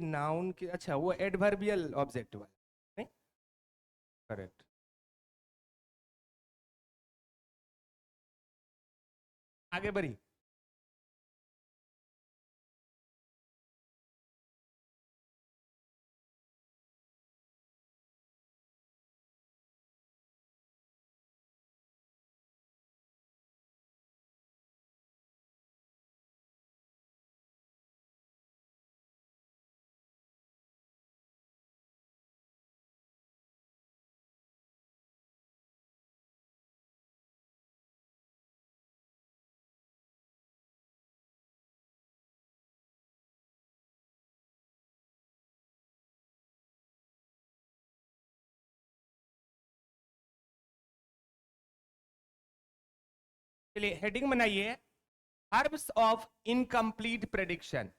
Noun के, अच्छा वो एडवर्बियल ऑब्जेक्ट वाला, नहीं? करेक्ट। आगे बढ़ी। चलिए हेडिंग बनाइए, verbs of incomplete prediction.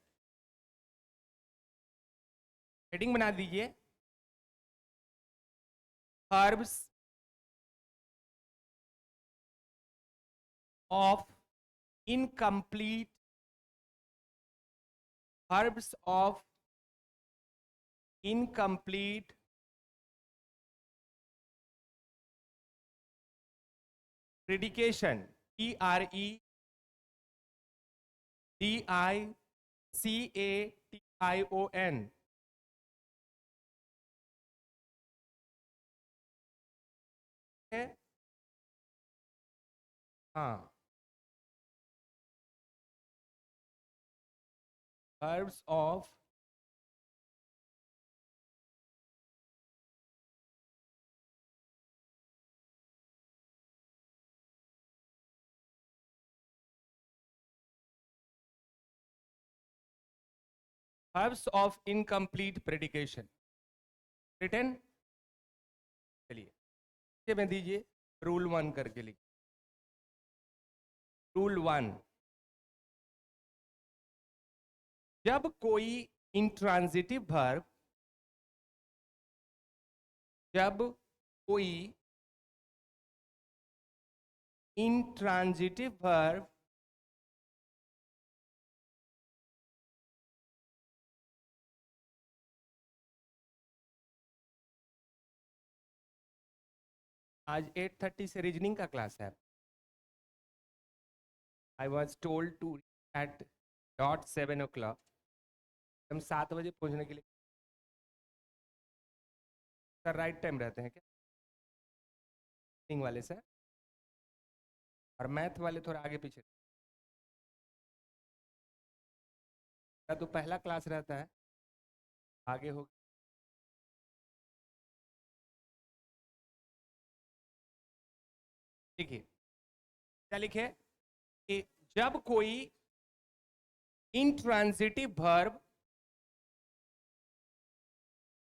Heading बना दीजिए, verbs of incomplete, verbs of incomplete predication, PREDICATION। हाँ, verbs of incomplete predication written. चलिए में दीजिए, रूल 1 करके लिखिए। रूल 1, जब कोई इंट्रांजिटिव वर्ब, जब कोई इंट्रांजिटिव वर्ब आज 8:30 से रीजनिंग का क्लास है। I was told to at dot 7 o'clock। हम 7 बजे पहुंचने के लिए सर राइट टाइम रहते हैं क्या रीजनिंग वाले सर? और मैथ वाले थोड़ा आगे पीछे तो पहला क्लास रहता है, आगे हो। देखिए क्या लिखे कि जब कोई इंट्रांजिटिव वर्ब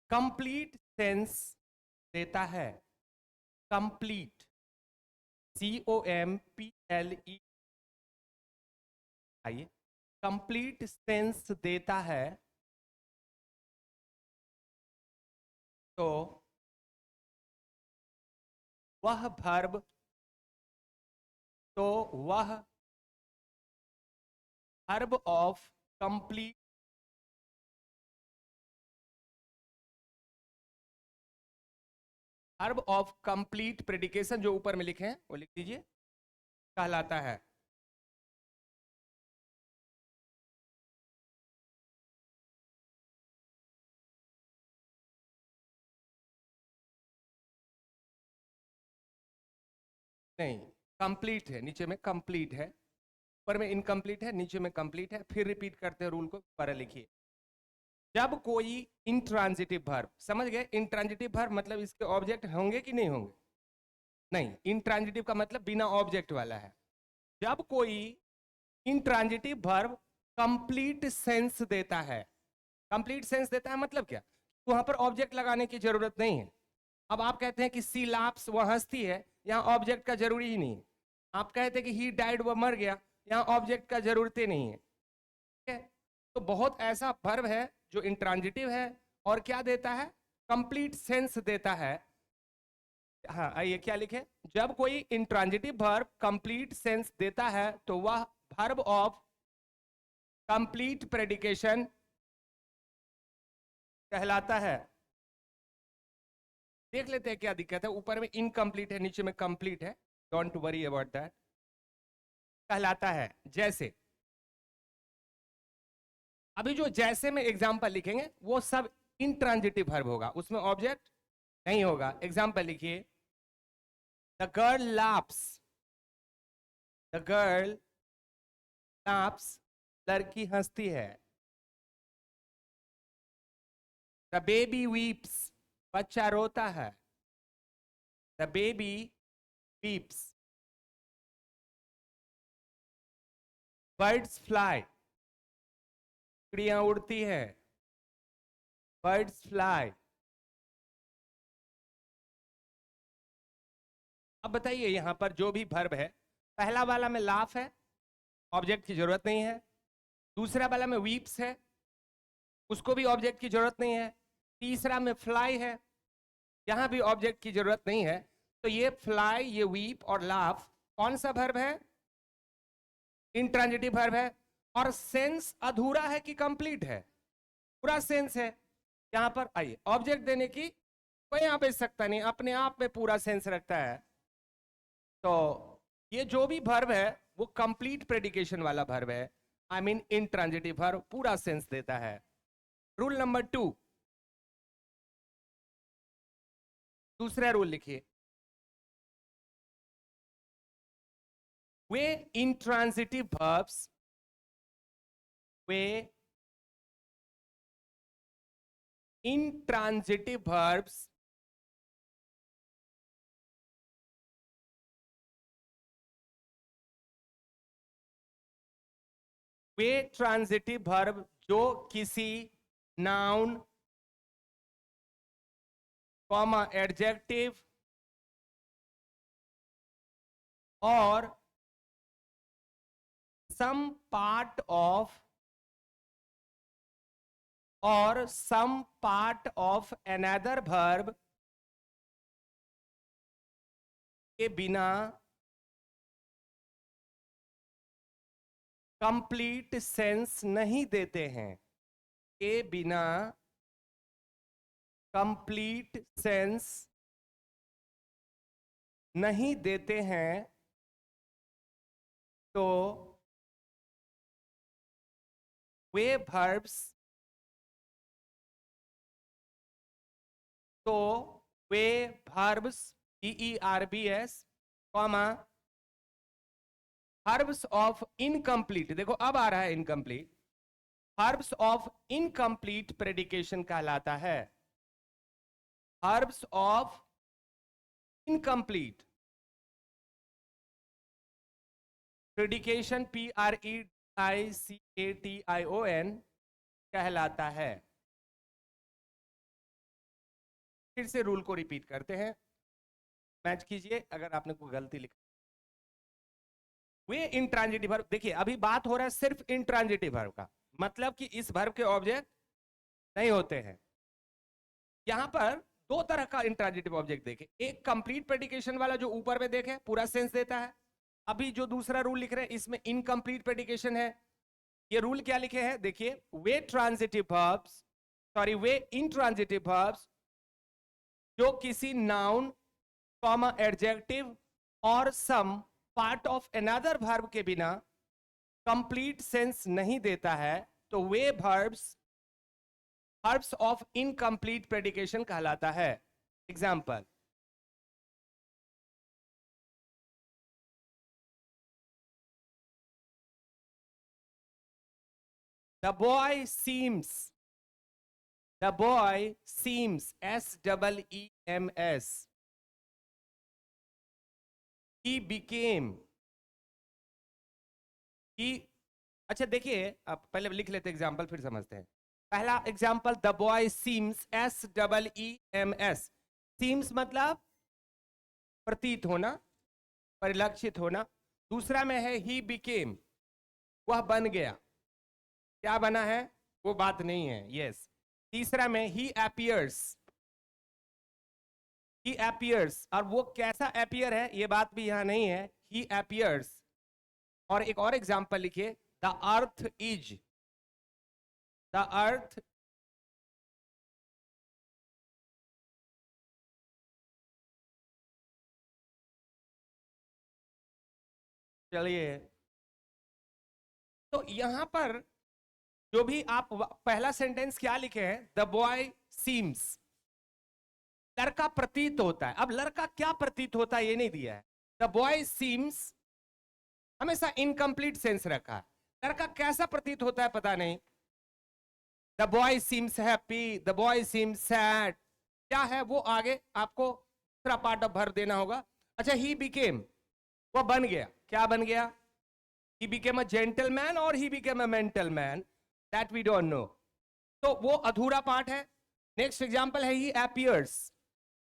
कंप्लीट सेंस देता है, कंप्लीट, COMPLE, आइए, कंप्लीट सेंस देता है, तो वह वर्ब, तो वह verb of complete, verb of complete predication जो ऊपर में लिखे हैं वो लिख दीजिए, कहलाता है। नहीं, कंप्लीट है, नीचे में कंप्लीट है, ऊपर में इनकम्प्लीट है, नीचे में कंप्लीट है। फिर रिपीट करते हैं रूल को, पर लिखिए, जब कोई इंट्रांजिटिव वर्ब, समझ गए? इंट्रांजिटिव वर्ब मतलब इसके ऑब्जेक्ट होंगे कि नहीं होंगे? नहीं, इंट्रांजिटिव का मतलब बिना ऑब्जेक्ट वाला है। जब कोई इंट्रांजिटिव वर्ब कंप्लीट सेंस देता है, कंप्लीट सेंस देता है मतलब क्या? वहां पर ऑब्जेक्ट लगाने की जरूरत नहीं है। अब आप कहते हैं कि सी लाप्स, वह हंसती है, यहाँ ऑब्जेक्ट का जरूरी ही नहीं है। आप कहते हैं कि ही डाइड, वह मर गया, यहाँ ऑब्जेक्ट का जरूरत ही नहीं है। ठीक है? तो बहुत ऐसा वर्ब है जो इंट्रांजिटिव है और क्या देता है? कंप्लीट सेंस देता है। हाँ आइए क्या लिखे, जब कोई इंट्रांजिटिव वर्ब कंप्लीट सेंस देता है तो वह वर्ब ऑफ कंप्लीट प्रेडिकेशन कहलाता है। देख लेते हैं क्या दिक्कत है। ऊपर में इनकम्प्लीट है, नीचे में कंप्लीट है, डोंट वरी अबाउट दैट। कहलाता है जैसे, अभी जो जैसे में एग्जाम्पल लिखेंगे वो सब इंट्रांजिटिव वर्ब होगा, उसमें ऑब्जेक्ट नहीं होगा। एग्जाम्पल लिखिए, the girl laughs, the girl laughs, लड़की हंसती है। द बेबी वीप्स, बच्चा रोता है। The baby weeps. Birds fly, चिड़ियां उड़ती है। Birds fly. अब बताइए यहां पर जो भी वर्ब है, पहला वाला में लाफ है, ऑब्जेक्ट की जरूरत नहीं है। दूसरा वाला में वीप्स है, उसको भी ऑब्जेक्ट की जरूरत नहीं है। तीसरा में फ्लाई है, यहां भी ऑब्जेक्ट की जरूरत नहीं है। तो ये फ्लाई, ये वीप और लाफ कौन सा वर्ब है? इंट्रांजिटिव वर्ब है। और सेंस अधूरा है कि कंप्लीट है? पूरा सेंस है। यहां पर आइए, ऑब्जेक्ट देने की कोई आवश्यकता सकता नहीं, अपने आप में पूरा सेंस रखता है। तो ये जो भी वर्ब है वो कंप्लीट प्रेडिकेशन वाला वर्ब है। आई मीन इंट्रांजिटिव वर्ब पूरा सेंस देता है। रूल नंबर 2, दूसरा रूल लिखिए, वे इंट्रांजिटिव वर्ब्स, वे intransitive verbs वे ट्रांजिटिव वर्ब जो किसी नाउन, कॉमा एडजेक्टिव और some part of another verb के बिना कंप्लीट सेंस नहीं देते हैं, के बिना कंप्लीट सेंस नहीं देते हैं। तो वे verbs, तो वे verbs EERBS, comma verbs of incomplete, देखो अब आ रहा है incomplete, verbs of incomplete predication कहलाता है। verbs of incomplete predication PREDICATION कहलाता है। फिर से रूल को रिपीट करते हैं, मैच कीजिए अगर आपने कोई गलती लिखा। वे इंट्रांजिटिव वर्ब, देखिए अभी बात हो रहा है सिर्फ इंट्रांजिटिव वर्ब का, मतलब कि इस वर्ब के ऑब्जेक्ट नहीं होते हैं। यहां पर दो तरह का इंट्रांजिटिव ऑब्जेक्ट देखे, एक कंप्लीट प्रेडिकेशन वाला जो ऊपर में देखे पूरा सेंस देता है। अभी जो दूसरा रूल लिख रहे हैं इसमें इनकम्प्लीट प्रेडिकेशन है। ये रूल क्या लिखे हैं देखिए, वे ट्रांजिटिव वर्ब्स, सॉरी वे इंट्रांजिटिव वर्ब्स जो किसी नाउन, कॉमा एडजेक्टिव और some part of another verb के बिना कंप्लीट सेंस नहीं देता है, तो वे verbs ऑफ इनकम्प्लीट प्रेडिकेशन कहलाता है। Example, the boy seems, the boy seems, SEEMS, he became, he, अच्छा देखिए अब पहले लिख लेते एग्जाम्पल फिर समझते हैं। पहला example, the boy seems, SEEMS, seems मतलब प्रतीत होना, परिलक्षित होना। दूसरा में है ही बिकेम, वह बन गया, क्या बना है वो बात नहीं है, यस। तीसरा में ही अपीयर्स, ही अपीयर्स, और वो कैसा अपीयर है ये बात भी यहां नहीं है, ही अपीयर्स। और एक और एग्जाम्पल लिखिए, the earth is, the earth चलिए, तो यहां पर जो भी आप पहला सेंटेंस क्या लिखे हैं, द बॉय सीम्स, लड़का प्रतीत होता है। अब लड़का क्या प्रतीत होता है ये नहीं दिया है। द बॉय सीम्स हमेशा इनकम्प्लीट सेंस रखा है। लड़का कैसा प्रतीत होता है पता नहीं। The boy seems happy, the boy seems sad, क्या है वो आगे आपको दूसरा पार्ट ऑफ भर देना होगा। अच्छा, ही बिकेम, वो बन गया, क्या बन गया? ही बिकेम अ जेंटलमैन और he became a mental man, that we don't know, तो वो अधूरा पार्ट है। नेक्स्ट एग्जांपल है ही अपीयर्स,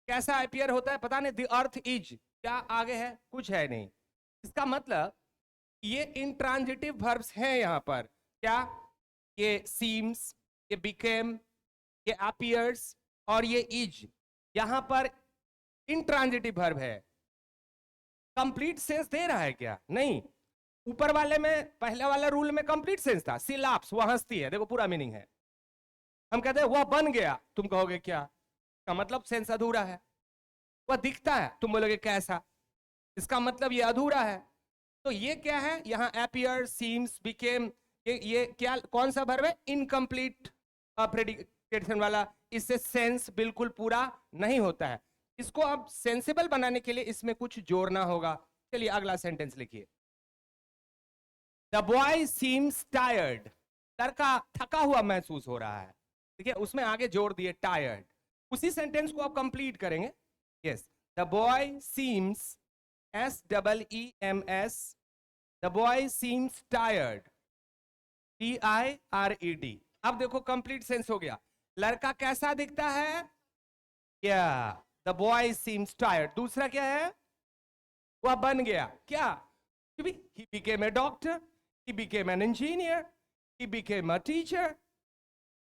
कैसा अपीयर होता है पता नहीं। द अर्थ इज, क्या आगे है? कुछ है नहीं। इसका मतलब ये इंट्रांजिटिव वर्ब्स हैं यहां पर। क्या? ये सीम्स, ये बिकेम, ये अपीयर्स और ये इज, यहां पर इंट्रांजिटिव वर्ब है। कंप्लीट सेंस दे रहा है क्या? नहीं। ऊपर वाले में, पहले वाला रूल में कंप्लीट सेंस था। सी लाप्स, वह हंसती है, देखो पूरा मीनिंग है। हम कहते हैं वह बन गया, तुम कहोगे क्या? का मतलब सेंस अधूरा है। वह दिखता है, तुम बोलोगे कैसा? इसका मतलब ये अधूरा है। तो ये क्या है यहाँ? appear, seems, became, ये क्या, कौन सा वर्ब है? इनकम्प्लीट प्रेडिकेशन वाला। इससे सेंस बिल्कुल पूरा नहीं होता है। इसको अब सेंसिबल बनाने के लिए इसमें कुछ जोड़ना होगा। चलिए अगला सेंटेंस लिखिए। द बॉय सीम्स टायर्ड, लड़का थका हुआ महसूस हो रहा है। ठीक है, उसमें आगे जोड़ दिए टायर्ड। उसी सेंटेंस को आप कंप्लीट करेंगे। Yes, the boy seems, SEEMS, the boy seems tired, TIRED। अब देखो कंप्लीट सेंस हो गया। लड़का कैसा दिखता है? क्या? The boy seems tired. दूसरा क्या है? वह बन गया, क्या? He became a doctor, he became an engineer, he became a teacher.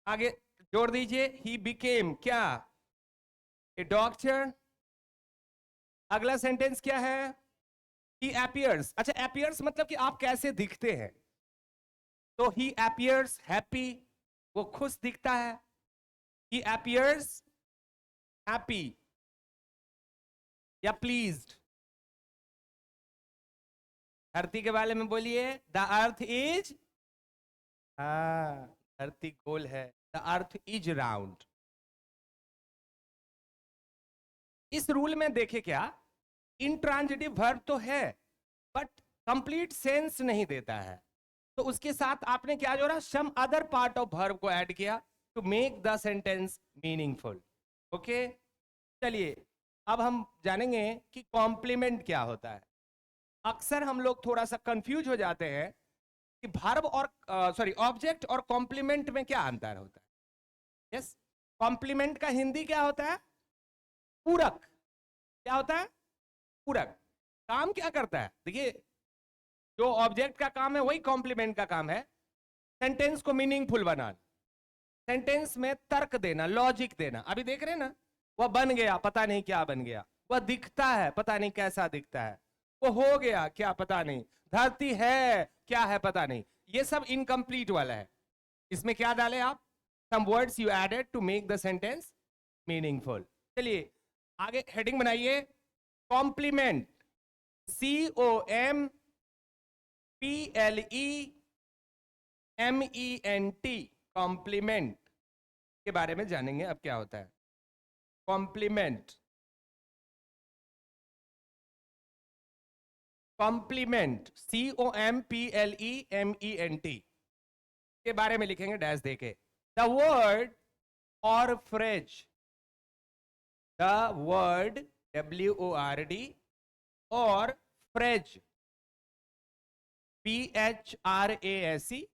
आगे जोड़ दीजिए, ही बिकेम क्या? ए डॉक्टर। अगला सेंटेंस क्या है? ही appears। अच्छा, appears मतलब कि आप कैसे दिखते हैं। तो he appears happy, वो खुश दिखता है। he appears happy या pleased। धरती के बारे में बोलिए, द अर्थ इज, हाँ धरती गोल है, द अर्थ इज राउंड। इस रूल में देखे क्या, इंट्रांजिटिव वर्ब तो है बट कंप्लीट सेंस नहीं देता है। तो उसके साथ आपने क्या जोड़ा? Some other part of verb को ऐड किया to make the sentence meaningful. Okay, चलिए अब हम जानेंगे कि कॉम्प्लीमेंट क्या होता है। अक्सर हम लोग थोड़ा सा कंफ्यूज हो जाते हैं कि वर्ब और सॉरी ऑब्जेक्ट और कॉम्प्लीमेंट में क्या अंतर होता है। यस, कॉम्प्लीमेंट का हिंदी क्या होता है? पूरक। क्या होता है? पूरक। काम क्या करता है? देखिए, जो ऑब्जेक्ट का काम है वही कॉम्प्लीमेंट का काम है। सेंटेंस को मीनिंगफुल बनाना, सेंटेंस में तर्क देना, लॉजिक देना। अभी देख रहे हैं ना, वह बन गया, पता नहीं क्या बन गया। वह दिखता है, पता नहीं कैसा दिखता है। वो हो गया, क्या पता नहीं। धरती है, क्या है पता नहीं। ये सब इनकम्प्लीट वाला है। इसमें क्या डाले आप? Some words you added to make the sentence meaningful. चलिए आगे हेडिंग बनाइए, कॉम्प्लीमेंट, COMPLEMENT, कॉम्प्लीमेंट के बारे में जानेंगे अब क्या होता है। कॉम्प्लीमेंट, कॉम्प्लीमेंट, COMPLEMENT के बारे में लिखेंगे डैश देके। द वर्ड और फ्रेज, द वर्ड WORD और phrase PHRASE,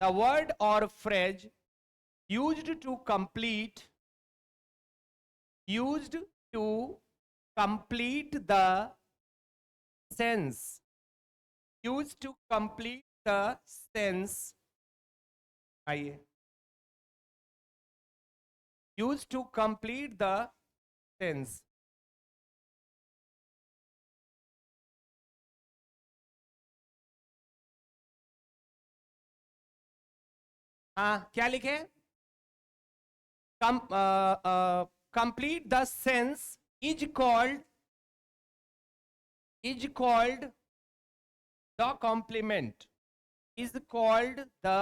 the word or phrase used to complete the sense, used to complete the sense, आइए, used to complete the sense। हाँ क्या लिखे? Complete the sense is called the complement is called the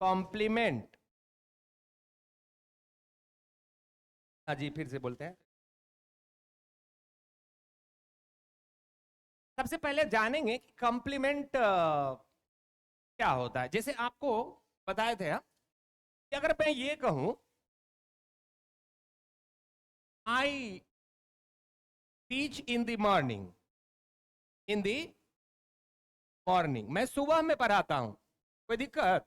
complement. हाँ जी, फिर से बोलते हैं। सबसे पहले जानेंगे कि कॉम्प्लीमेंट क्या होता है। जैसे आपको बताए थे कि अगर मैं ये कहूं I teach in the morning, in the morning, मैं सुबह में पढ़ाता हूं, कोई दिक्कत?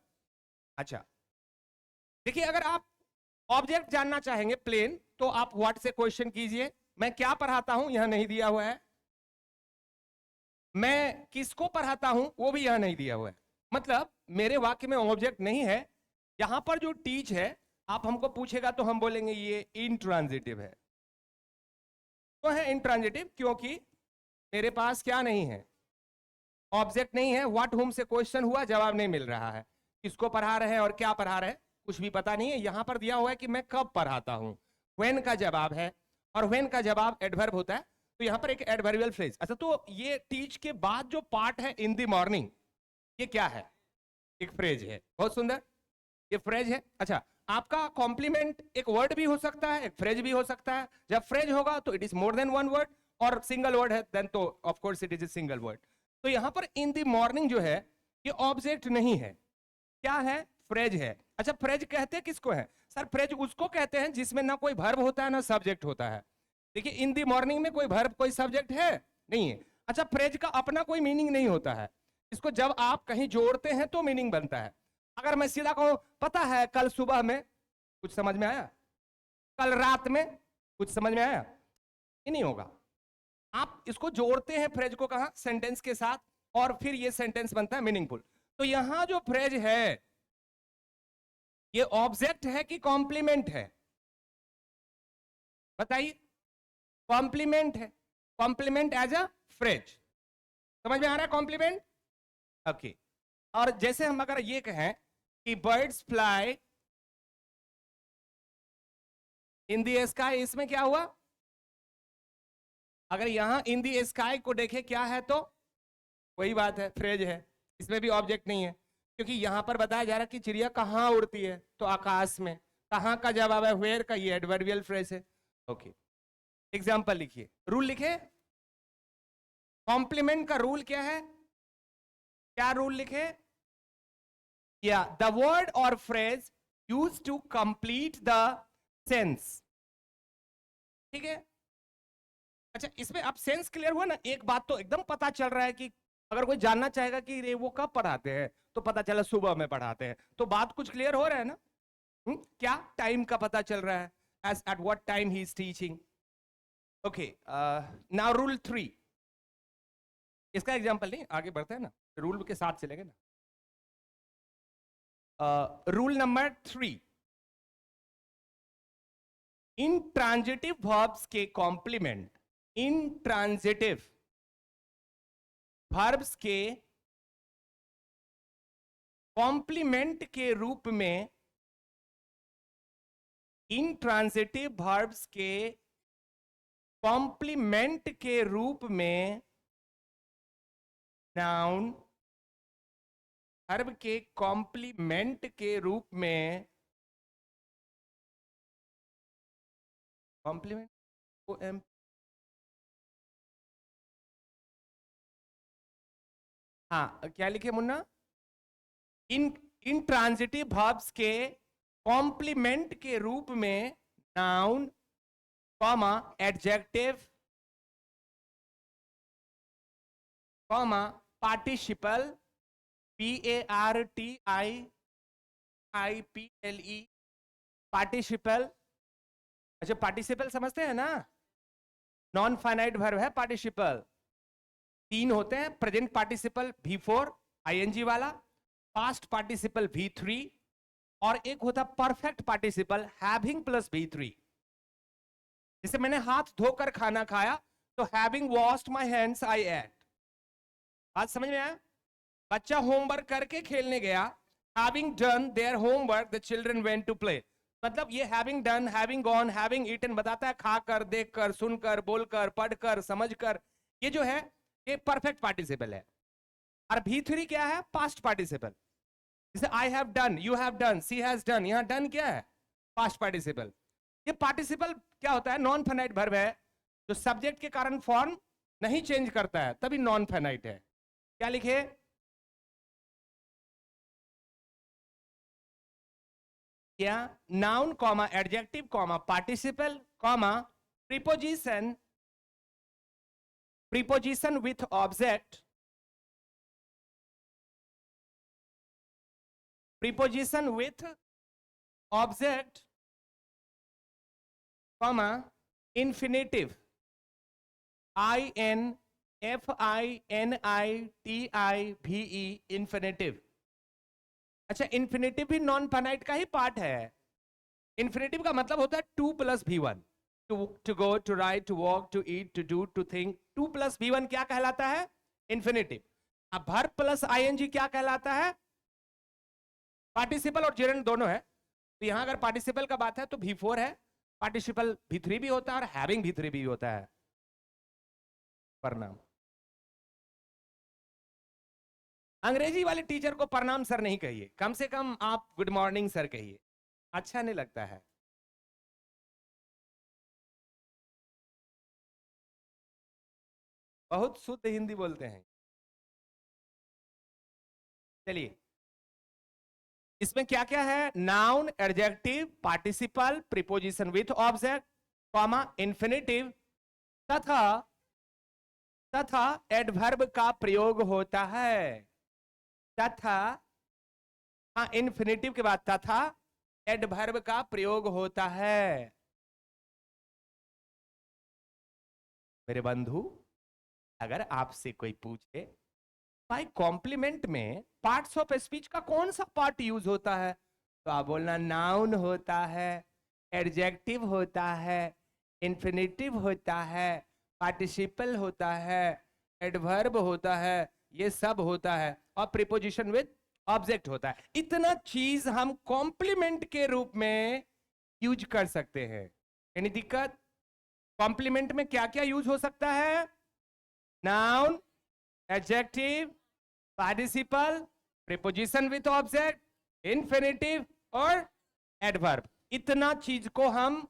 अच्छा, देखिए अगर आप ऑब्जेक्ट जानना चाहेंगे प्लेन, तो आप व्हाट से क्वेश्चन कीजिए। मैं क्या पढ़ाता हूं यह नहीं दिया हुआ है, मैं किसको पढ़ाता हूं वो भी यह नहीं दिया हुआ है। मतलब मेरे वाक्य में ऑब्जेक्ट नहीं है। यहां पर जो टीच है, आप हमको पूछेगा तो हम बोलेंगे ये इंट्रांजिटिव है। तो है इंट्रांजिटिव क्योंकि मेरे पास क्या नहीं है, ऑब्जेक्ट नहीं है। व्हाट हुम से क्वेश्चन हुआ, जवाब नहीं मिल रहा है। किसको पढ़ा रहे हैं और क्या पढ़ा रहे हैं कुछ भी पता नहीं है। यहां पर दिया हुआ है कि मैं कब पढ़ाता हूं, व्हेन का जवाब है, और व्हेन का जवाब एडवर्ब होता है। तो यहां पर एक एडवर्बियल फ्रेज। अच्छा, तो ये टीच के बाद जो पार्ट है इन द मॉर्निंग, ये क्या है? एक फ्रेज है। बहुत सुंदर, ये फ्रेज है। अच्छा, आपका कॉम्प्लीमेंट एक वर्ड भी हो सकता है, एक फ्रेज भी हो सकता है। जब फ्रेज होगा तो it is more than one word, और सिंगल वर्ड है देन तो of course it is a single word. तो यहां पर इन द मॉर्निंग जो है ये ऑब्जेक्ट नहीं है, क्या है? फ्रेज है। अच्छा, फ्रेज कहते किसको है? सर फ्रेज उसको कहते हैं जिसमें ना कोई वर्ब होता है ना सब्जेक्ट होता है। देखिए इन दी मॉर्निंग में कोई वर्ब कोई सब्जेक्ट है नहीं है। अच्छा, फ्रेज का अपना कोई मीनिंग नहीं होता है, इसको जब आप कहीं जोड़ते हैं तो मीनिंग बनता है। अगर मैं सीधा कहूं पता है कल सुबह में, कुछ समझ में आया? कल रात में, कुछ समझ में आया? ये नहीं होगा। आप इसको जोड़ते हैं फ्रेज को कहां? सेंटेंस के साथ, और फिर ये सेंटेंस बनता है मीनिंगफुल। तो यहां जो फ्रेज है ये ऑब्जेक्ट है कि कॉम्प्लीमेंट है? बताइए। कॉम्प्लीमेंट है, कॉम्प्लीमेंट एज अ फ्रेज। समझ में आ रहा है कॉम्प्लीमेंट? ओके। और जैसे हम अगर ये कहें कि birds fly in the sky, इसमें क्या हुआ? अगर यहां इन द स्काई को देखे क्या है तो वही बात है, फ्रेज है। इसमें भी ऑब्जेक्ट नहीं है, क्योंकि यहां पर बताया जा रहा है कि चिड़िया कहां उड़ती है, तो आकाश में। कहां का जवाब है वेयर का, ये एडवर्बियल फ्रेज है। ओके, एग्जाम्पल लिखिए, रूल लिखे। कॉम्प्लीमेंट का रूल क्या है? क्या रूल लिखे? या द वर्ड और phrase use to complete the sense. ठीक है। अच्छा, इसमें अब सेंस क्लियर हुआ ना? एक बात तो एकदम पता चल रहा है कि अगर कोई जानना चाहेगा कि रे वो कब पढ़ाते हैं, तो पता चला सुबह में पढ़ाते हैं। तो बात कुछ क्लियर हो रहा है ना? क्या टाइम का पता चल रहा है, as at what time he is teaching. Okay, now rule 3। इसका एग्जांपल नहीं, आगे बढ़ते हैं ना, रूल के साथ चलेंगे ना। रूल नंबर 3, इंट्रांजिटिव वर्ब्स के कॉम्प्लीमेंट, इंट्रांजिटिव वर्ब्स के कॉम्प्लीमेंट के रूप में, इंट्रांजिटिव वर्ब्स के कॉम्प्लीमेंट के रूप में नाउन, वर्ब के कॉम्प्लीमेंट के रूप में, कॉम्प्लीमेंट को हाँ क्या लिखे मुन्ना? इंट्रांजिटिव वर्ब्स के कॉम्प्लीमेंट के रूप में noun, comma adjective, comma participle, PARTICIPLE, participle. अच्छा, पार्टिसिपल समझते हैं ना? नॉन फाइनाइट वर्ब है पार्टिसिपल। 3 होते हैं, प्रेजेंट पार्टिसिपल V4 ING वाला, पास्ट पार्टिसिपल V3, और एक होता perfect participle having plus V3। जैसे मैंने हाथ धोकर खाना खाया, तो having washed my hands I ate. बात समझ में आया? बच्चा होमवर्क करके खेलने गया, having done their homework the children went to play। मतलब ये having done, having gone, having eaten बताता है खाकर, देखकर, सुनकर, बोलकर, पढ़कर, समझकर। ये जो है ये परफेक्ट पार्टिसिपल है। और V3 क्या है? Past participle. जैसे I have done, you have done, she has done, यहां डन क्या है? Past participle. ये पार्टिसिपल क्या होता है? नॉन फाइनाइट वर्ब है जो सब्जेक्ट के कारण फॉर्म नहीं चेंज करता है, तभी नॉन फाइनाइट है। क्या लिखे? क्या? Noun comma adjective comma participle comma preposition, preposition with object, preposition with object comma infinitive, INFINITIVE, infinitive. अच्छा, इंफिनिटिव भी नॉन फाइनाइट का ही पार्ट है। इंफिनिटिव का मतलब होता है 2 + V1, to go, to write, to walk, to eat, to do, to think. 2 + V1 क्या कहलाता है? इंफिनिटिव। अब वर्ब प्लस ING क्या कहलाता है? पार्टिसिपल और जेरेंड दोनों है। तो यहां अगर पार्टिसिपल का बात है तो V4 है, पार्टिसिपल V3 भी होता है और हैविंग V3 भी होता है। प्रणाम। अंग्रेजी वाले टीचर को प्रणाम सर नहीं कहिए, कम से कम आप गुड मॉर्निंग सर कहिए, अच्छा नहीं लगता है। बहुत शुद्ध हिंदी बोलते हैं। चलिए, इसमें क्या क्या है? Noun, adjective, participle, preposition with object comma infinitive तथा तथा एडवर्ब का प्रयोग होता है। तथा, हाँ, इंफिनिटिव के बाद तथा एडवर्ब का प्रयोग होता है। मेरे बंधु, अगर आपसे कोई पूछे भाई कॉम्प्लीमेंट में पार्ट्स ऑफ स्पीच का कौन सा पार्ट यूज होता है, तो आप बोलना नाउन होता है, एडजेक्टिव होता है, इंफिनिटिव होता है, पार्टिसिपल होता है, एडवर्ब होता है, ये सब होता है, और प्रीपोजिशन विद ऑब्जेक्ट होता है। इतना चीज हम कॉम्प्लीमेंट के रूप में यूज कर सकते हैं। यानी दिक्कत? कॉम्प्लीमेंट में क्या क्या यूज हो सकता है? Noun, adjective, participle, preposition with object, infinitive और एडवर्ब। इतना चीज को हम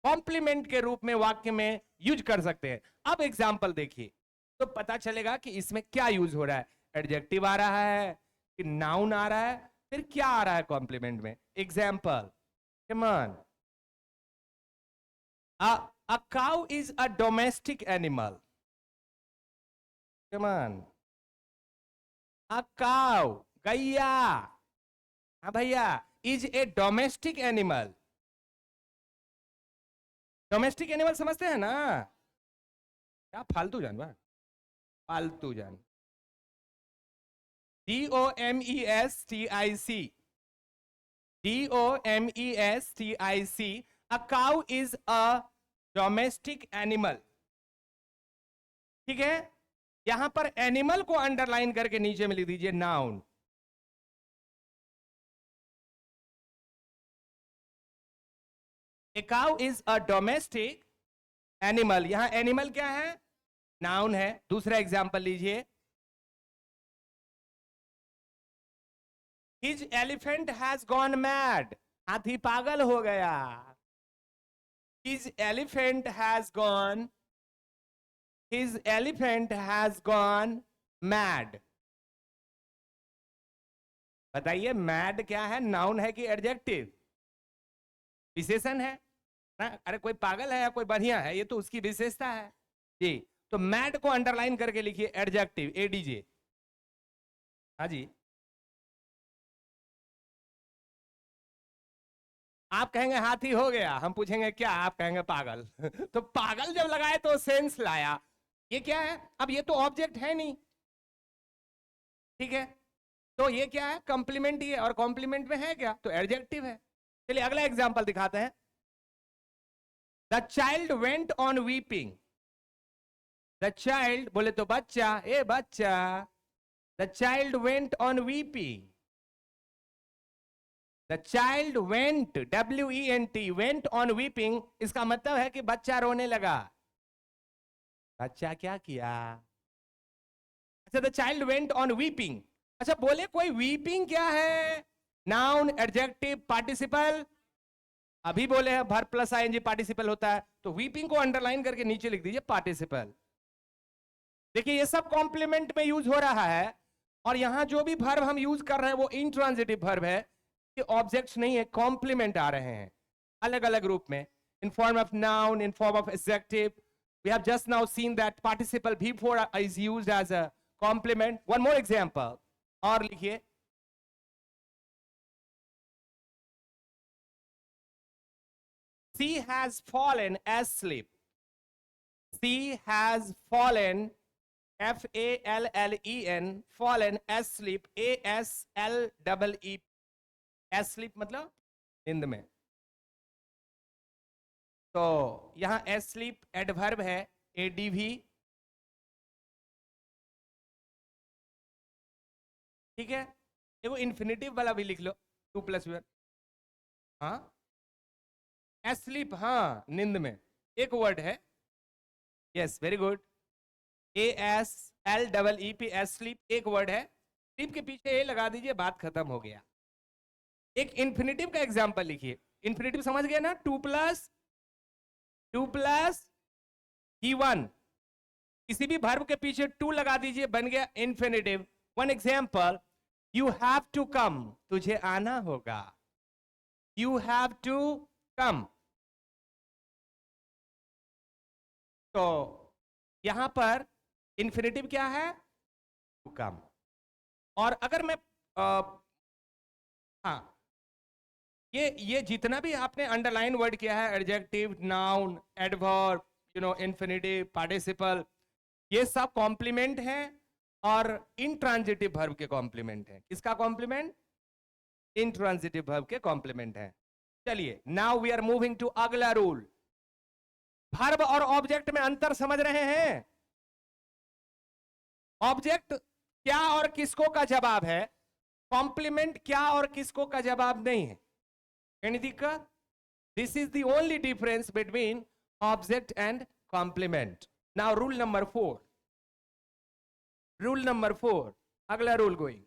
कॉम्प्लीमेंट के रूप में वाक्य में यूज कर सकते हैं। अब एग्जांपल देखिए तो पता चलेगा कि इसमें क्या यूज हो रहा है। एडजेक्टिव आ रहा है कि नाउन आ रहा है, फिर क्या आ रहा है कॉम्प्लीमेंट में? Example, come on. A cow is a domestic animal. Come on. A cow, गैया, हाँ भैया, is a domestic animal. Domestic animal समझते हैं ना? क्या फालतू जानवर, फालतू जान। DOMESTIC, DOMESTIC. A cow is a domestic animal. ठीक है, यहां पर एनिमल को अंडरलाइन करके नीचे में लिख दीजिए noun. A cow is a domestic animal. यहां एनिमल क्या है? नाउन है। दूसरा एग्जांपल लीजिए, His elephant has gone mad. हाथी पागल हो गया। His elephant has gone mad. बताइए मैड क्या है? नाउन है कि एडजेक्टिव? विशेषण है ना। अरे कोई पागल है या कोई बढ़िया है, ये तो उसकी विशेषता है जी। तो मैड को अंडरलाइन करके लिखिए एडजेक्टिव, ADJ। हाँ जी, आप कहेंगे हाथी हो गया, हम पूछेंगे क्या, आप कहेंगे पागल। तो पागल जब लगाए तो सेंस लाया। ये क्या है? अब ये तो ऑब्जेक्ट है नहीं, ठीक है, तो ये क्या है? कॉम्प्लीमेंट ही है, और कॉम्प्लीमेंट में है क्या? तो एडजेक्टिव है। चलिए अगला एग्जांपल दिखाते हैं। The child went on weeping. The child बोले तो बच्चा, ए बच्चा। The child went on weeping. The child went, WENT, went on weeping, इसका मतलब है कि बच्चा रोने लगा। बच्चा क्या किया? अच्छा, the child went on weeping. अच्छा, बोले कोई वीपिंग क्या है? Noun, adjective, participle. अभी बोले हैं वर्ब प्लस आईएनजी पार्टिसिपल होता है, तो वीपिंग को अंडरलाइन करके नीचे लिख दीजिए पार्टिसिपल। देखिए ये सब कॉम्प्लीमेंट में यूज हो रहा है, और यहां जो भी वर्ब हम यूज कर रहे हैं वो इंट्रांजिटिव वर्ब है, कि ऑब्जेक्ट्स नहीं है, कॉम्प्लीमेंट आ रहे हैं अलग अलग रूप में, in form of noun, in form of adjective. We have just now seen that participle before is used as a complement. One more example. और लिखिए, she has fallen asleep. She has fallen, F-A-L-L-E-N, fallen asleep, A-S-L-E-E, asleep मतलब नींद में। तो यहां asleep adverb है, ADV, ठीक है। देखो इन्फिनेटिव वाला भी लिख लो, 2+1। हाँ, एस्लीप, हाँ नींद में, एक वर्ड है, yes very good, A-S-L-E-E-P, asleep एक वर्ड है, स्लीप के पीछे ए लगा दीजिए, बात खत्म हो गया। एक इन्फिनेटिव का एग्जांपल लिखिए, इन्फिनेटिव समझ गए ना, 2+2+, E1, किसी भी वर्ब के पीछे 2 लगा दीजिए, बन गया infinitive. One example, you have to come, तुझे आना होगा, यू हैव टू कम। तो यहां पर इन्फिनेटिव क्या है? To come. और अगर मैं हाँ, ये जितना भी आपने अंडरलाइन वर्ड किया है, adjective, noun, adverb, infinitive, participle, ये सब कॉम्प्लीमेंट है, और इंट्रांजिटिव वर्ब के कॉम्प्लीमेंट है। किसका कॉम्प्लीमेंट? इंट्रांजिटिव वर्ब के कॉम्प्लीमेंट है। चलिए, now we are moving to अगला रूल। वर्ब और ऑब्जेक्ट में अंतर समझ रहे हैं? ऑब्जेक्ट क्या और किसको का जवाब है, कॉम्प्लीमेंट क्या और किसको का जवाब नहीं है। एनी दिक्कत? This is the only difference between object and complement. Now rule number 4, rule number 4, अगला रूल गोइंग।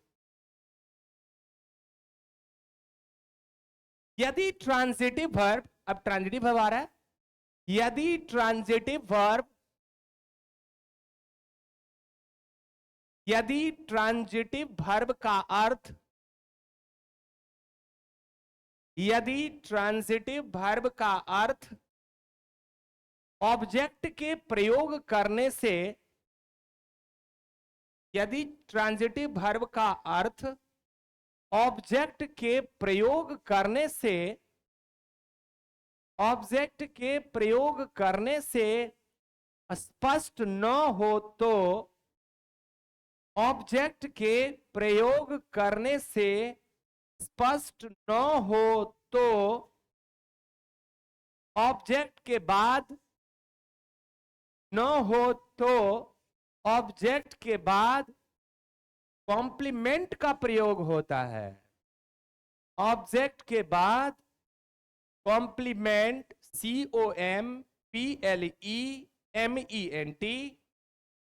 यदि ट्रांजिटिव वर्ब, अब ट्रांजिटिव वर्ब आ रहा है, यदि ट्रांजिटिव वर्ब, यदि ट्रांजिटिव वर्ब का अर्थ, यदि ट्रांजिटिव वर्ब का अर्थ ऑब्जेक्ट के प्रयोग करने से, यदि ट्रांजिटिव वर्ब का अर्थ ऑब्जेक्ट के प्रयोग करने से, ऑब्जेक्ट के प्रयोग करने से स्पष्ट न हो, तो ऑब्जेक्ट के प्रयोग करने से स्पष्ट न हो तो ऑब्जेक्ट के बाद, न हो तो ऑब्जेक्ट के बाद कॉम्प्लीमेंट का प्रयोग होता है। ऑब्जेक्ट के बाद कॉम्प्लीमेंट, COMPLEMENT,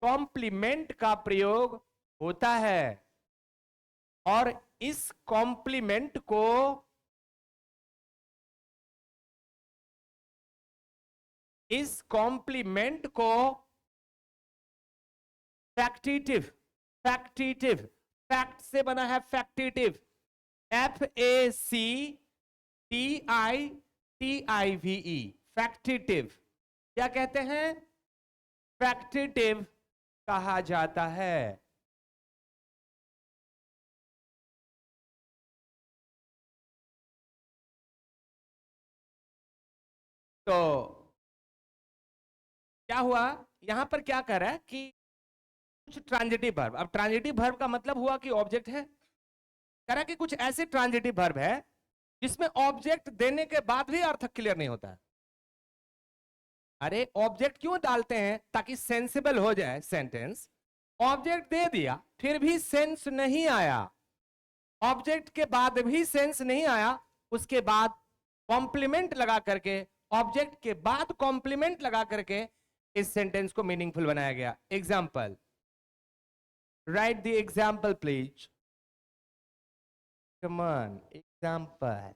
कॉम्प्लीमेंट का प्रयोग होता है, और इस कॉम्प्लीमेंट को, इस कॉम्प्लीमेंट को फैक्टिटिव, फैक्टिटिव, फैक्ट से बना है फैक्टिटिव, FACTITIVE, फैक्टिटिव क्या कहते हैं? फैक्टिटिव कहा जाता है। तो क्या हुआ यहां पर, क्या कर रहा है कि कुछ ट्रांजिटिव वर्ब, अब ट्रांजिटिव वर्ब का मतलब हुआ कि ऑब्जेक्ट है, कह रहा कि कुछ ऐसे ट्रांजिटिव वर्ब है जिसमें ऑब्जेक्ट देने के बाद भी अर्थ क्लियर नहीं होता है। अरे ऑब्जेक्ट क्यों डालते हैं? ताकि सेंसिबल हो जाए सेंटेंस। ऑब्जेक्ट दे दिया फिर भी सेंस नहीं आया, ऑब्जेक्ट के बाद भी सेंस नहीं आया, उसके बाद कॉम्प्लीमेंट लगा करके, ऑब्जेक्ट के बाद कॉम्प्लीमेंट लगा करके इस सेंटेंस को मीनिंगफुल बनाया गया। Example, write the example please. Come on, example.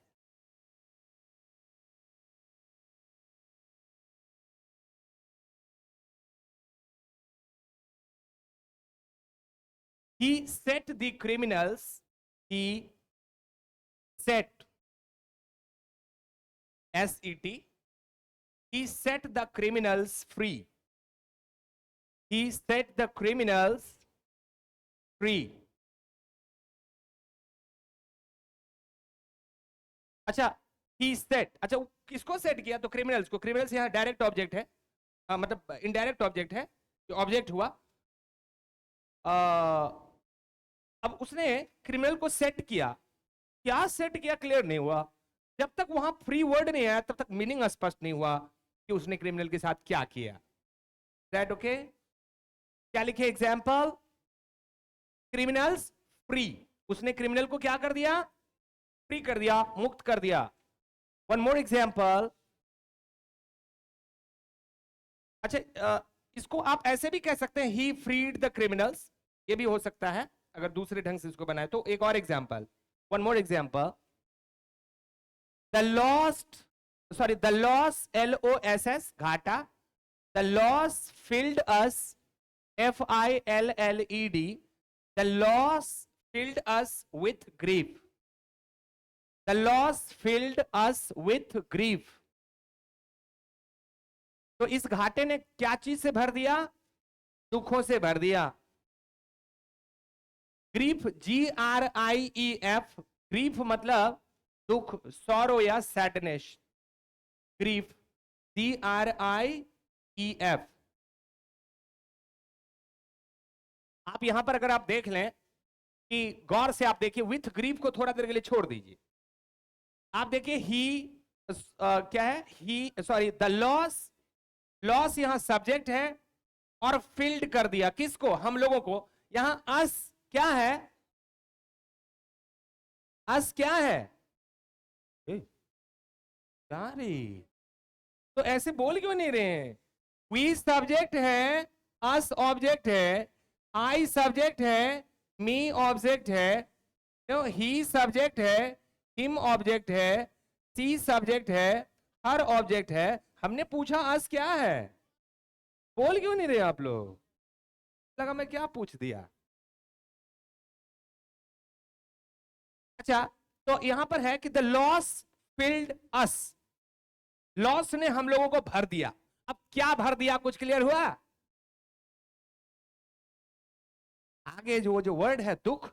He set the criminals, he set, S-E-T, he set the criminals free. He set the criminals free. अच्छा, he set, अच्छा किसको सेट किया? तो क्रिमिनल्स को। Criminals यहाँ direct object है, मतलब indirect object है, ऑब्जेक्ट हुआ। अब उसने क्रिमिनल को सेट किया, क्या सेट किया क्लियर नहीं हुआ। जब तक वहां फ्री वर्ड नहीं आया तब तक मीनिंग स्पष्ट नहीं हुआ कि उसने क्रिमिनल के साथ क्या किया। That okay? क्या लिखे एग्जाम्पल? क्रिमिनल्स फ्री, उसने क्रिमिनल को क्या कर दिया? फ्री कर दिया, मुक्त कर दिया। One more example. अच्छा, इसको आप ऐसे भी कह सकते हैं, ही फ्रीड द क्रिमिनल्स, ये भी हो सकता है अगर दूसरे ढंग से इसको बनाए तो। एक और example, one more example. The lost, sorry, the loss, LOSS, घाटा, the loss field us, FILLED, the loss field us with grief, the loss field us with grief. तो इस घाटे ने क्या चीज से भर दिया? दुखों से भर दिया। ग्रीफ, GRIEF, ग्रीफ मतलब दुख, सॉरो या सैडनेस। Grief, GRIEF। आप यहां पर अगर आप देख लें कि गौर से आप देखिए, विथ ग्रीफ को थोड़ा देर के लिए छोड़ दीजिए। आप देखिए ही, क्या है? ही, सॉरी, द लॉस, लॉस यहां सब्जेक्ट है और फिल्ड कर दिया किसको? हम लोगों को। यहां अस क्या है? अस क्या है? तो ऐसे बोल क्यों नहीं रहे हैं? वी सब्जेक्ट है, अस ऑब्जेक्ट है, आई सब्जेक्ट है, मी ऑब्जेक्ट है, तो ही सब्जेक्ट है, हिम ऑब्जेक्ट है, सी सब्जेक्ट है, हर ऑब्जेक्ट है। हमने पूछा अस क्या है? बोल क्यों नहीं रहे आप लोग? लगा मैं क्या पूछ दिया। अच्छा, तो यहां पर है कि the loss field us, loss ने हम लोगों को भर दिया। अब क्या भर दिया, कुछ क्लियर हुआ? आगे जो वर्ड है दुख,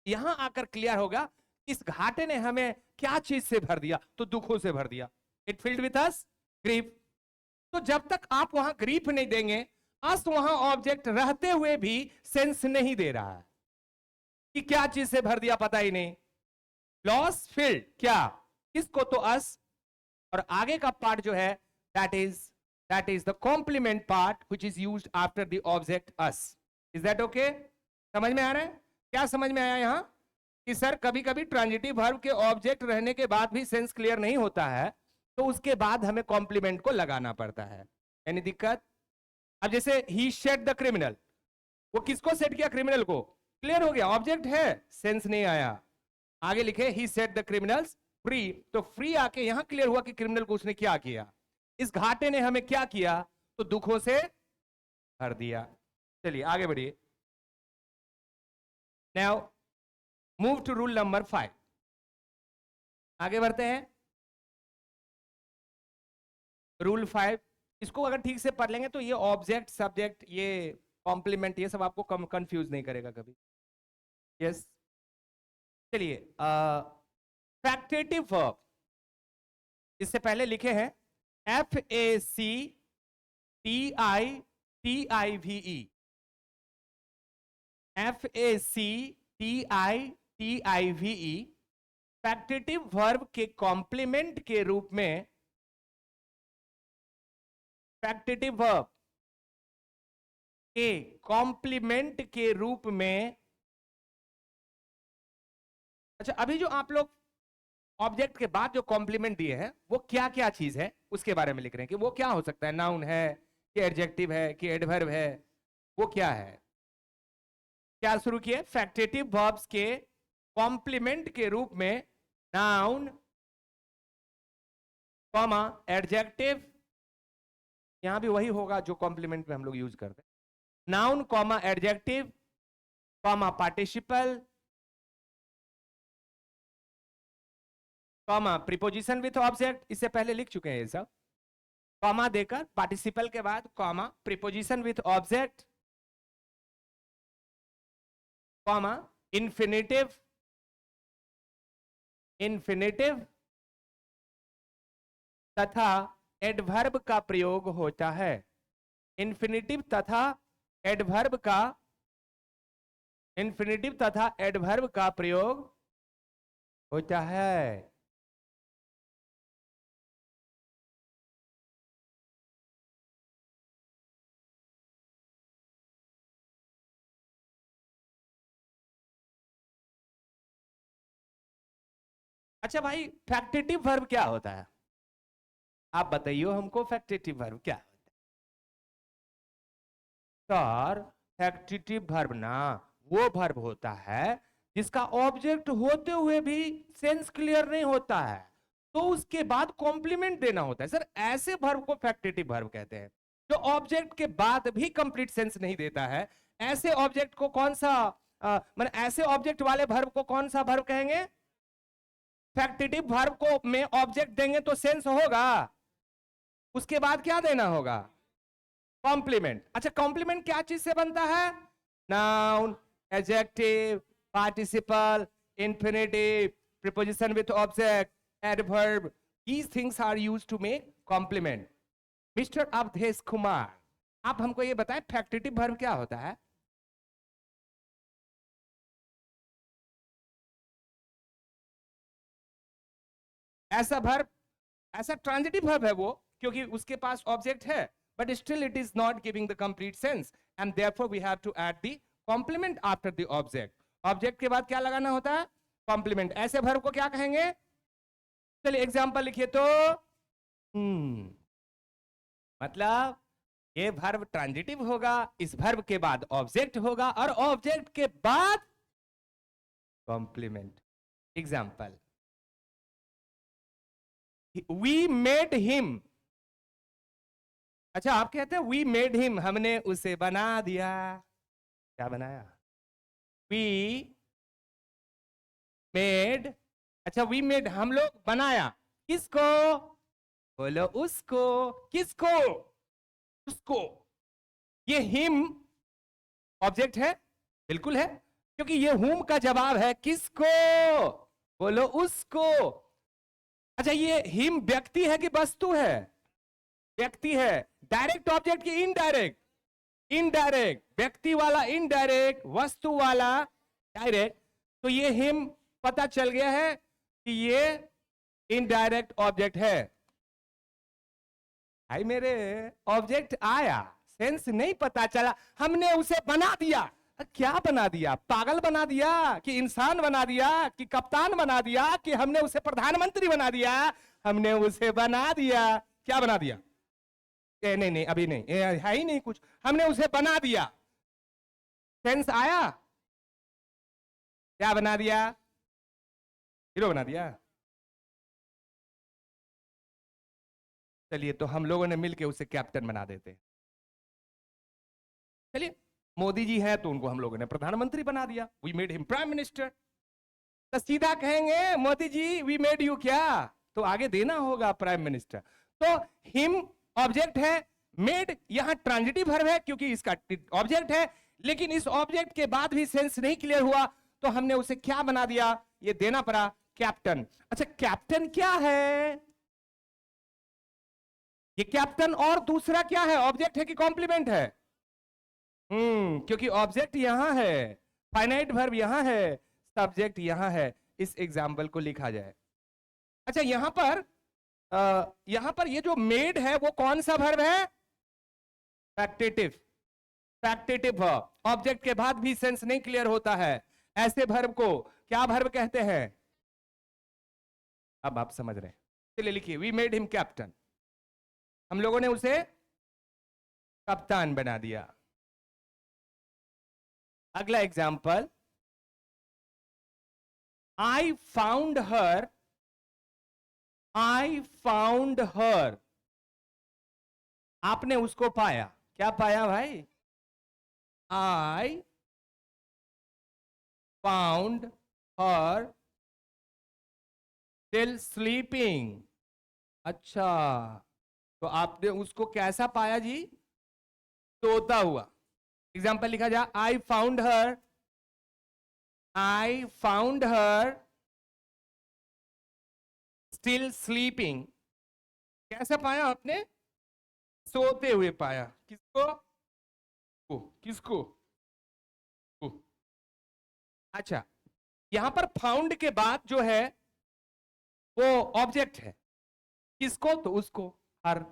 यहां आकर क्लियर होगा इस घाटे ने हमें क्या चीज से भर दिया? तो दुखों से भर दिया। It filled with us grief. तो जब तक आप वहां ग्रीफ नहीं देंगे, अस वहां ऑब्जेक्ट रहते हुए भी सेंस नहीं दे रहा है कि क्या चीज से भर दिया, पता ही नहीं। लॉस फिल्ड क्या, किसको? तो अस। और आगे का पार्ट जो है that is the complement part which is used after the object as. Is that okay? समझ में आ रहा है? क्या समझ में आया यहां? कि सर कभी कभी ट्रांजिटिव वर्ब के ऑब्जेक्ट रहने के बाद भी सेंस क्लियर नहीं होता है, तो उसके बाद हमें कॉम्प्लीमेंट को लगाना पड़ता है। यानी दिक्कत? अब जैसे ही सेट द क्रिमिनल, वो किसको सेट किया? क्रिमिनल को। क्लियर हो गया, ऑब्जेक्ट है, सेंस नहीं आया। आगे लिखे ही सेट द क्रिमिनल्स फ्री, तो फ्री आके यहां क्लियर हुआ कि क्रिमिनल को उसने क्या किया? इस घाटे ने हमें क्या किया? तो दुखों से भर दिया। चलिए आगे बढ़िए। Now move to rule number 5। आगे बढ़ते हैं। रूल 5, इसको अगर ठीक से पढ़ लेंगे तो ये ऑब्जेक्ट, सब्जेक्ट, ये कॉम्प्लीमेंट, ये सब आपको कंफ्यूज नहीं करेगा कभी। यस, चलिए। फैक्टेटिव वर्ब, इससे पहले लिखे हैं FACTIVE, FACTIVE। फैक्टेटिव वर्ब के कॉम्प्लीमेंट के रूप में, फैक्टेटिव वर्ब के कॉम्प्लीमेंट के रूप में, अच्छा अभी जो आप लोग ऑब्जेक्ट के बाद जो कॉम्प्लीमेंट दिए हैं वो क्या क्या चीज है उसके बारे में लिख रहे हैं कि वो क्या हो सकता है? नाउन है कि एडजेक्टिव है कि एडवर्ब है, वो क्या है? क्या शुरू किए? फैक्टेटिव वर्ब्स के कॉम्प्लीमेंट के रूप में नाउन कॉमा एडजेक्टिव, यहां भी वही होगा जो कॉम्प्लीमेंट में हम लोग यूज करते हैं, noun comma adjective comma participle comma preposition with object, इससे पहले लिख चुके हैं ये सब, कॉमा देकर पार्टिसिपल के बाद comma preposition with object comma infinitive, infinitive तथा एडवर्ब का प्रयोग होता है। इंफिनिटिव तथा एडवर्ब का, इंफिनिटिव तथा एडवर्ब का प्रयोग होता है। अच्छा भाई, फैक्टेटिव वर्ब क्या होता है? आप बताइए हमको, फैक्टेटिव वर्ब क्या होता है? सर, फैक्टेटिव वर्ब ना वो वर्ब होता है जिसका ऑब्जेक्ट होते हुए भी सेंस क्लियर नहीं होता है, तो उसके बाद कॉम्प्लीमेंट देना होता है। सर, ऐसे वर्ब को फैक्टेटिव वर्ब कहते हैं जो ऑब्जेक्ट के बाद भी कंप्लीट सेंस नहीं देता है। ऐसे ऑब्जेक्ट को कौन सा मतलब ऐसे ऑब्जेक्ट वाले वर्ब को कौन सा वर्ब कहेंगे? फैक्टेटिव वर्ब को में ऑब्जेक्ट देंगे तो सेंस होगा, उसके बाद क्या देना होगा? कॉम्प्लीमेंट। अच्छा, कॉम्प्लीमेंट क्या चीज से बनता है? Noun, adjective, participle, infinitive, preposition with object, adverb, these things are used to make complement। Mister Awadhesh Kumar, आप हमको ये बताएं फैक्टेटिव वर्ब क्या होता है? ऐसा वर्ब, ऐसा ट्रांजिटिव वर्ब है वो, क्योंकि उसके पास ऑब्जेक्ट है, but still it is not giving the complete sense and therefore we have to add the complement after the object। Object के बाद क्या लगाना होता है? कॉम्प्लीमेंट। ऐसे वर्ब को क्या कहेंगे? चलिए एग्जांपल लिखिए तो। मतलब ये वर्ब ट्रांजिटिव होगा, इस वर्ब के बाद ऑब्जेक्ट होगा और ऑब्जेक्ट के बाद complement. Example, we made him. अच्छा, आप कहते हैं वी मेड हिम, हमने उसे बना दिया। क्या बनाया? We made. अच्छा, वी मेड हम लोग बनाया, किसको? बोलो उसको। किसको? उसको। ये हिम ऑब्जेक्ट है? बिल्कुल है, क्योंकि ये हुम का जवाब है किसको? बोलो उसको। अच्छा, ये हिम व्यक्ति है कि वस्तु है? व्यक्ति है। डायरेक्ट ऑब्जेक्ट की इनडायरेक्ट? इनडायरेक्ट। व्यक्ति वाला इनडायरेक्ट, वस्तु वाला डायरेक्ट। तो ये हिम पता चल गया है कि ये इनडायरेक्ट ऑब्जेक्ट है। भाई मेरे, ऑब्जेक्ट आया, सेंस नहीं पता चला, हमने उसे बना दिया। क्या बना दिया? पागल बना दिया कि इंसान बना दिया कि कप्तान बना दिया कि हमने उसे प्रधानमंत्री बना दिया? हमने उसे बना दिया। क्या बना दिया? नहीं नहीं, अभी नहीं, है ही नहीं कुछ, हमने उसे बना दिया। सेंस आया? क्या बना दिया? हीरो बना दिया। चलिए, तो हम लोगों ने मिलके उसे कैप्टन बना देते। चलिए, मोदी जी हैं तो उनको हम लोगों ने प्रधानमंत्री बना दिया, we made him prime minister. तो सीधा कहेंगे Modi ji we made you क्या? तो आगे देना होगा प्राइम मिनिस्टर। तो हिम ऑब्जेक्ट है, मेड यहां ट्रांजिटिव वर्ब है क्योंकि इसका ऑब्जेक्ट है, लेकिन इस ऑब्जेक्ट के बाद भी सेंस नहीं क्लियर हुआ, तो हमने उसे क्या बना दिया? ये देना पड़ा, कैप्टन। अच्छा, कैप्टन क्या है? ये कैप्टन और दूसरा क्या है? ऑब्जेक्ट है कि कॉम्प्लीमेंट है? क्योंकि ऑब्जेक्ट यहां है, फाइनाइट वर्ब यहां है, सब्जेक्ट यहां है। इस एग्जाम्पल को लिखा जाए। अच्छा, यहां पर ये जो मेड है वो कौन सा वर्ब है? फैक्टेटिव। फैक्टेटिव वर्ब, ऑब्जेक्ट के बाद भी सेंस नहीं क्लियर होता है, ऐसे वर्ब को क्या वर्ब कहते हैं? अब आप समझ रहे हैं। चलिए लिखिए, वी मेड हिम कैप्टन, हम लोगों ने उसे कप्तान बना दिया। अगला example, I found her, I found her, आपने उसको पाया। क्या पाया भाई? I found her still sleeping. अच्छा, तो आपने उसको कैसा पाया जी? सोता हुआ। एग्जाम्पल लिखा जाए, I found her, I found her still sleeping. कैसा पाया आपने? सोते हुए पाया। किसको? किसको? को। अच्छा, यहां पर फाउंड के बाद जो है वो ऑब्जेक्ट है। किसको? तो उसको। हर।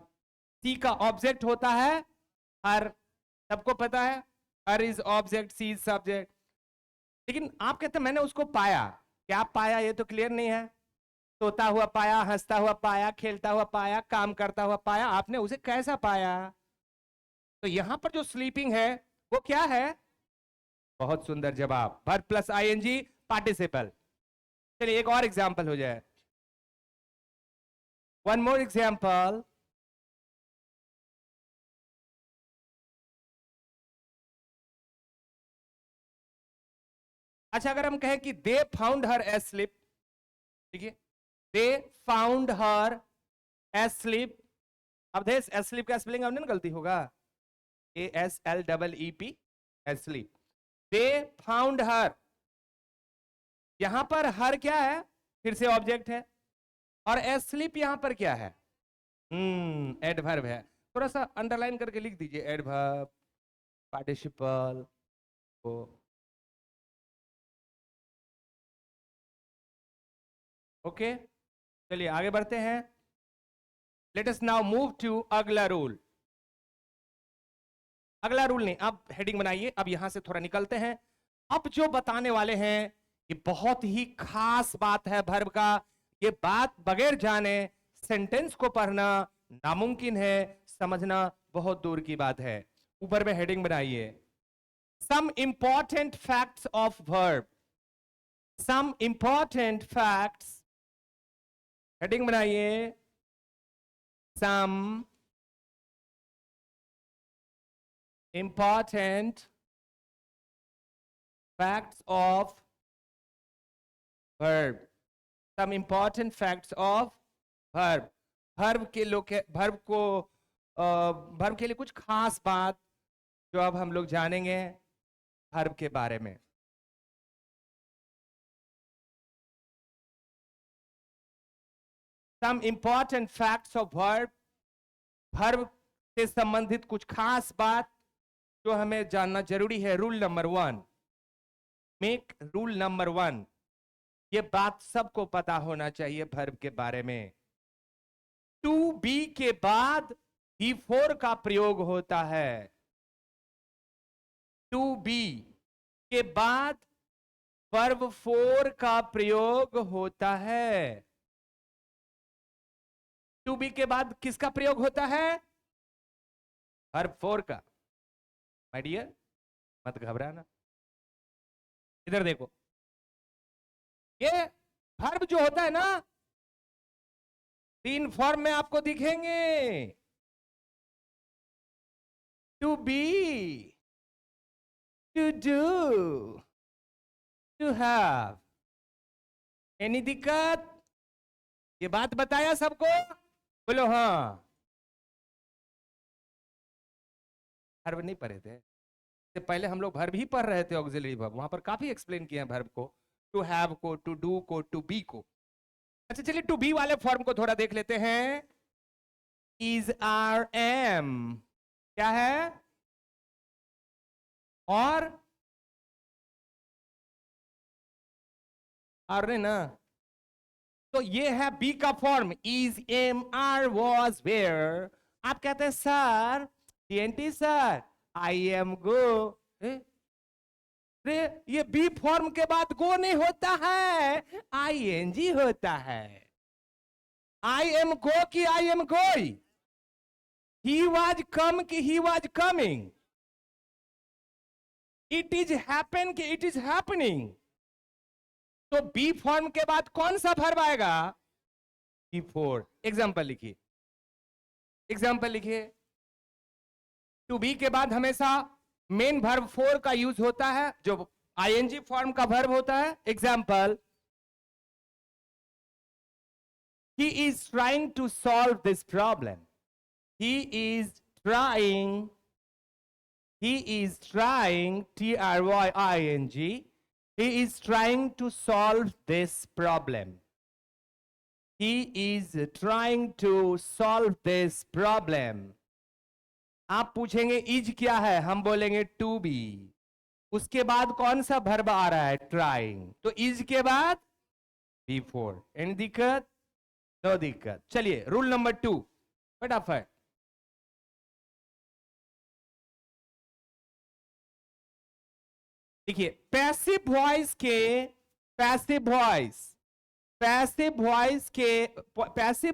सी का ऑब्जेक्ट होता है हर, सबको पता है। Her is object, she is subject. लेकिन आप कहते हैं मैंने उसको पाया। क्या पाया ये तो क्लियर नहीं है। सोता हुआ पाया, हंसता हुआ पाया, खेलता हुआ पाया, काम करता हुआ पाया, आपने उसे कैसा पाया? तो यहां पर जो स्लीपिंग है वो क्या है? बहुत सुंदर जवाब, वर्ब प्लस आईएनजी पार्टिसिपल। चलिए एक और एग्जाम्पल हो जाए। One more example. अच्छा, अगर हम कहें कि दे फाउंड हर एस्लीप, ठीक है, दे फाउंड हर एस्लीप। अब दे एस्लीप का स्पेलिंग हमने ना गलती होगा, ASLEEP, asleep. They found her, यहां पर हर क्या है? फिर से ऑब्जेक्ट है। और एस्लीप यहां पर क्या है? एडवर्ब है। थोड़ा सा अंडरलाइन करके लिख दीजिए, एडवर्ब पार्टिसिपल को। ओके, चलिए आगे बढ़ते हैं। Let us now move to अगला रूल। अगला रूल नहीं, अब हेडिंग बनाइए। अब यहां से थोड़ा निकलते हैं। अब जो बताने वाले हैं ये बहुत ही खास बात है वर्ब का। ये बात बगैर जाने सेंटेंस को पढ़ना नामुमकिन है, समझना बहुत दूर की बात है। ऊपर में हेडिंग बनाइए, some important facts of verb. Some important facts, heading बनाइए, some important facts of verb. Some important facts of verb. Verb के लोग, वर्ब को, वर्ब के लिए कुछ खास बात जो अब हम लोग जानेंगे वर्ब के बारे में। Some important facts of verb, verb से संबंधित कुछ खास बात जो हमें जानना जरूरी है। Rule number 1, make rule number 1, ये बात सबको पता होना चाहिए वर्ब के बारे में। टू बी के बाद बी फोर का प्रयोग होता है। टू बी के बाद वर्ब फोर का प्रयोग होता है। टू बी के बाद किसका प्रयोग होता है? वर्ब फोर का। माय डियर, मत घबराना, इधर देखो। ये वर्ब जो होता है ना, 3 फॉर्म में आपको दिखेंगे। To be, to do, to have. Any दिक्कत? ये बात बताया सबको? बोलो हाँ। वर्ब नहीं पढ़े थे? इससे पहले हम लोग वर्ब ही पढ़ रहे थे, ऑक्सिलरी वर्ब। वहां पर काफी एक्सप्लेन किए हैं वर्ब को, टू हैव को, टू डू को, टू बी को। अच्छा चलिए टू बी वाले फॉर्म को थोड़ा देख लेते हैं। इज, आर, एम, क्या है? और आर नहीं ना, तो ये है बी का form, is, am, are, was, were. आप कहते हैं sir, TNT sir, I am go. ये बी फॉर्म के बाद गो नहीं होता है, आईएनजी होता है। आई एम गो की I am going, he was come की he was coming. It is happen कि इट इज हैपनिंग। तो बी फॉर्म के बाद कौन सा वर्ब आएगा? V four. एग्जाम्पल लिखिए, एग्जाम्पल लिखिए। टू बी के बाद हमेशा मेन वर्ब फोर का यूज होता है, जो आईएनजी फॉर्म का वर्ब होता है। Example, he is trying to solve this problem. He is trying, T-R-Y-I-N-G, he is trying to solve this problem. He is trying to solve this problem. आप पूछेंगे is क्या है, हम बोलेंगे टू बी। उसके बाद कौन सा वर्ब आ रहा है? ट्राइंग। तो इज के बाद बी फोर। एनी दिक्कत? नो दिक्कत। चलिए रूल नंबर 2 फटाफट। देखिए पैसिव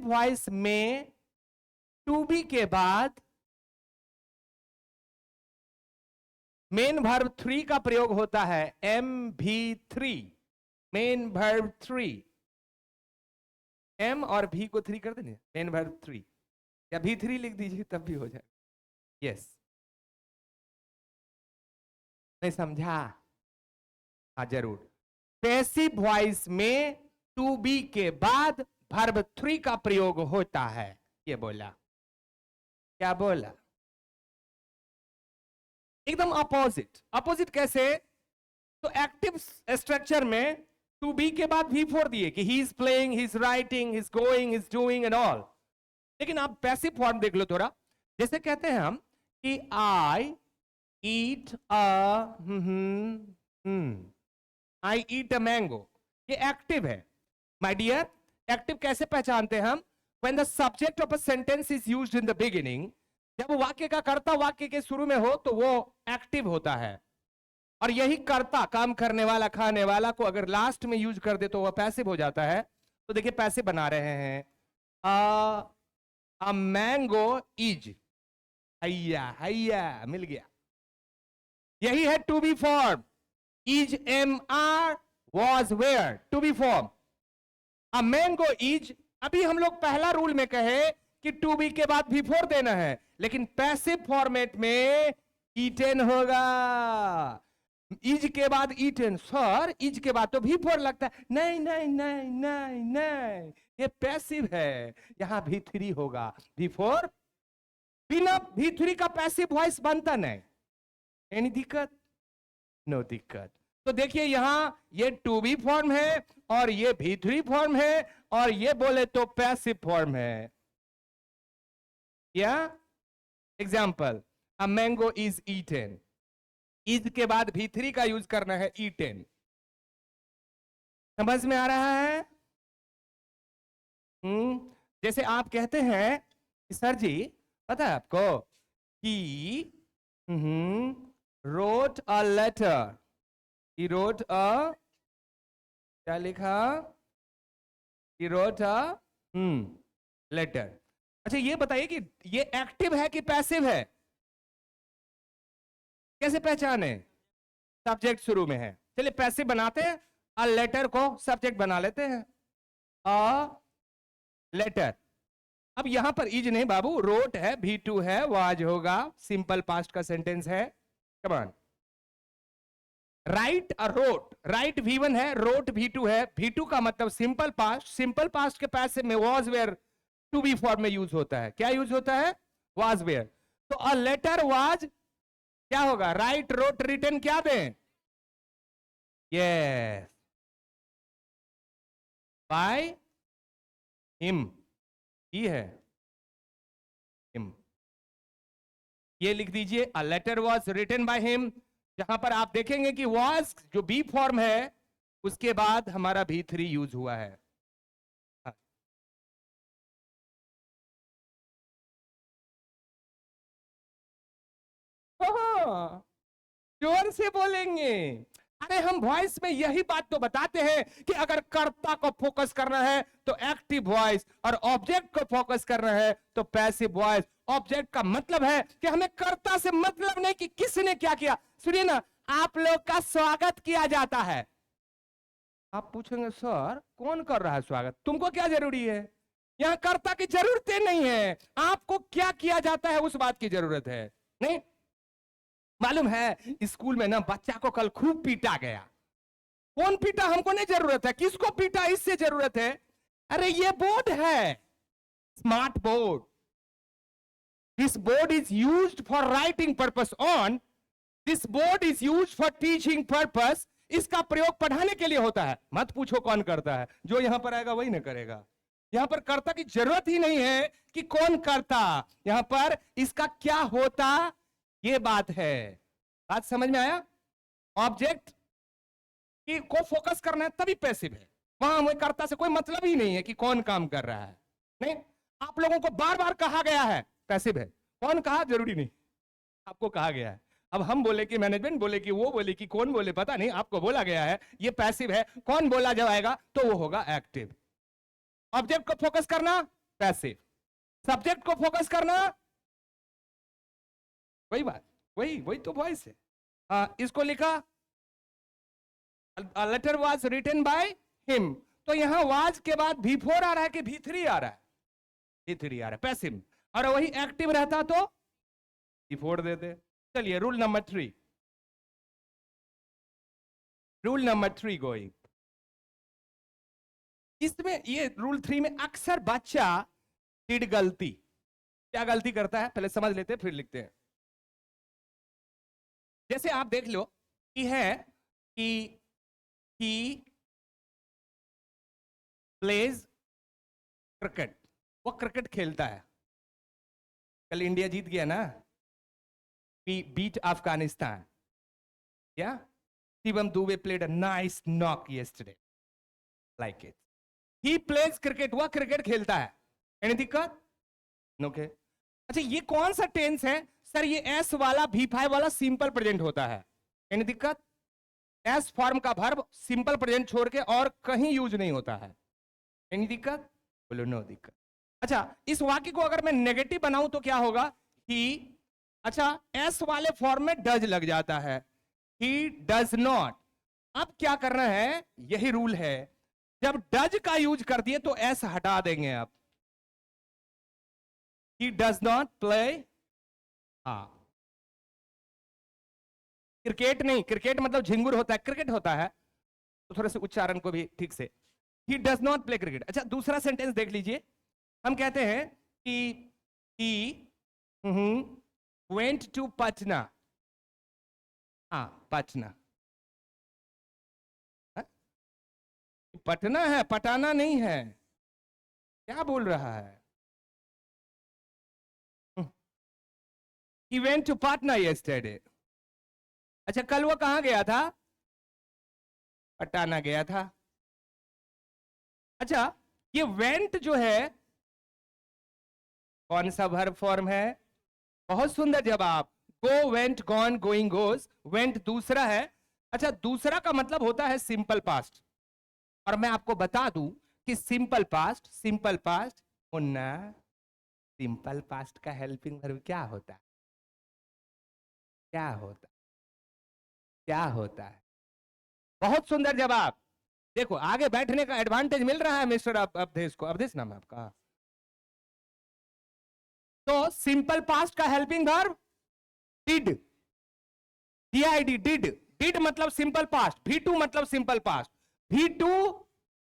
वॉइस में टू बी के बाद मेन वर्ब 3 का प्रयोग होता है, MV3। मेन वर्ब 3, एम और भी को 3 कर देंगे, मेन वर्ब 3 या V3 लिख दीजिए तब भी हो जाएगा। यस, नहीं समझा? हाँ जरूर। पैसिव वॉइस में टू बी के बाद वर्ब 3 का प्रयोग होता है। ये बोला, क्या बोला? एकदम अपोजिट। अपोजिट कैसे? तो एक्टिव स्ट्रक्चर में टू बी के बाद V4 दिए कि he is playing, he is writing, he is going, he is doing and all. लेकिन आप पैसिव फॉर्म देख लो थोड़ा। जैसे कहते हैं हम कि आई ईट आई ईट अ मैंगो, ये एक्टिव है माय डियर। एक्टिव कैसे पहचानते हैं हम? When the subject of a sentence is used in the beginning, जब वाक्य का कर्ता वाक्य के शुरू में हो तो वो एक्टिव होता है। और यही कर्ता, काम करने वाला, खाने वाला को अगर लास्ट में यूज कर दे तो वह पैसिव हो जाता है। तो देखिए पैसिव बना रहे हैं, अ मैंगो इज, हैया हैया मिल गया। यही है to be form, is MR was where, to be form. A mango is, अभी हम लोग पहला रूल में कहे कि टू बी के बाद V4 देना है, लेकिन पैसिव फॉर्मेट में ईटेन होगा। इज के बाद ईटेन, सर इज के बाद तो V4 लगता है। नहीं नहीं नहीं नहीं नहीं, ये पैसिव है, यहां V3 होगा। V4 बिना V3 का पैसिव वॉइस बनता नहीं। एनी दिक्कत? नो दिक्कत। तो देखिए यहां ये टू बी फॉर्म है और ये V3 फॉर्म है और ये बोले तो पैसिव फॉर्म है। या example, a mango is eaten, is के बाद V3 का यूज करना है, ईटेन। समझ में आ रहा है? जैसे आप कहते हैं सर जी, पता है आपको कि wrote a letter, he wrote a, क्या लिखा? he wrote a letter। अच्छा ये बताइए कि ये एक्टिव है कि पैसिव है? कैसे पहचाने? सब्जेक्ट शुरू में है। चलिए पैसिव बनाते हैं, अ लेटर को सब्जेक्ट बना लेते हैं, अ लेटर। अब यहां पर इज नहीं बाबू, रोट है, V2 है, वाज होगा, सिंपल पास्ट का सेंटेंस है। कम ऑन, राइट और रोट, राइट V1 है, रोट V2 है। V2 का मतलब सिंपल पास्ट, सिंपल पास्ट के पैसिव में was were to be form में यूज होता है। क्या यूज होता है? Was were. तो अ लेटर वाज क्या होगा? राइट, रोट, रिटन, क्या दें? यस, बाय हिम, ही है हिम। ये लिख दीजिए, a letter was written by him. जहां पर आप देखेंगे कि वाज जो बी फॉर्म है उसके बाद हमारा V3 यूज हुआ है। जोर से बोलेंगे। अरे हम वॉइस में यही बात तो बताते हैं कि अगर कर्ता को फोकस करना है तो एक्टिव वॉइस और ऑब्जेक्ट को फोकस करना है तो पैसिव वॉइस। ऑब्जेक्ट का मतलब है कि हमें कर्ता से मतलब नहीं कि किसने क्या किया। सुनिए ना, आप लोग का स्वागत किया जाता है। आप पूछेंगे सर कौन कर रहा है स्वागत, तुमको क्या जरूरी है? यहां कर्ता की जरूरत नहीं है, आपको क्या किया जाता है उस बात की जरूरत है। नहीं मालूम है स्कूल में ना बच्चा को कल खूब पीटा गया। कौन पीटा हमको नहीं जरूरत है, किसको पीटा इससे जरूरत है। अरे ये बोर्ड है, smart board. This board is used for writing purpose on, this board is used for teaching purpose. इसका प्रयोग पढ़ाने के लिए होता है। मत पूछो कौन करता है, जो यहां पर आएगा वही ना करेगा। यहां पर कर्ता की जरूरत ही नहीं है कि कौन करता, यहां पर इसका क्या होता, ये बात है। बात समझ में आया? ऑब्जेक्ट की को फोकस करना है तभी पैसिव है, वहां हमें कर्ता से कोई मतलब ही नहीं है कि कौन काम कर रहा है। नहीं, आप लोगों को बार बार कहा गया है पैसिव है, कौन कहा जरूरी नहीं, आपको कहा गया है। अब हम बोले कि मैनेजमेंट बोले कि वो बोले कि कौन बोले पता नहीं, आपको बोला गया है ये पैसिव है। कौन बोला जाएगा तो वो होगा एक्टिव। ऑब्जेक्ट को फोकस करना पैसिव, सब्जेक्ट को फोकस करना वही बात, वही तो वॉइस है। इसको लिखा letter was written by him, तो यहां वाज के बाद V4 आ रहा है कि V3 आ रहा है? V3 आ रहा है, पैसिव। और वही एक्टिव रहता तो V4 देते। चलिए rule number 3, rule number 3 going. इसमें ये रूल 3 में अक्सर बच्चा डिड गलती, क्या गलती करता है पहले समझ लेते हैं फिर लिखते हैं। जैसे आप देख लो कि है कि he plays क्रिकेट, वो क्रिकेट खेलता है। कल इंडिया जीत गया ना, we beat Afghanistan. Yeah, Shivam Dube played a nice knock yesterday, like it. He plays cricket, वह क्रिकेट खेलता है। एनी दिक्कत? ओके। अच्छा ये कौन सा टेंस है सर? ये एस वाला V5 वाला सिंपल प्रेजेंट होता है। एनी दिक्कत? एस फॉर्म का वर्ब सिंपल प्रेजेंट छोड़ के और कहीं यूज नहीं होता है। एनी दिक्कत? बोलो नो दिक्कत। अच्छा इस वाक्य को अगर मैं नेगेटिव बनाऊं तो क्या होगा? ही, अच्छा एस वाले फॉर्म में डज लग जाता है, ही डज नॉट। अब क्या करना है, यही रूल है, जब डज का यूज कर दिए तो एस हटा देंगे। आप ही डज नॉट प्ले, हाँ क्रिकेट नहीं, क्रिकेट मतलब झिंगुर होता है, क्रिकेट होता है, तो थोड़ा सा उच्चारण को भी ठीक से, ही डज नॉट प्ले क्रिकेट। अच्छा दूसरा सेंटेंस देख लीजिए, हम कहते हैं कि ही वेंट टू पटना, हाँ पटना, पटना है पटाना नहीं है, क्या बोल रहा है? He went to Patna yesterday. अच्छा कल वो कहां गया था? पटाना गया था। अच्छा ये वेंट जो है कौन सा वर्ब फॉर्म है? बहुत सुंदर जवाब, go went gone going goes, went दूसरा है। अच्छा दूसरा का मतलब होता है सिंपल पास्ट, और मैं आपको बता दूं कि simple past Munna, simple past का हेल्पिंग वर्ब क्या होता है? क्या होता क्या होता है? बहुत सुंदर जवाब। देखो आगे बैठने का एडवांटेज मिल रहा है मिस्टर अवधेश को, अवधेश नाम है आपका। तो सिंपल पास्ट का helping verb did, DID, did मतलब सिंपल पास्ट, V2 मतलब simple past, V2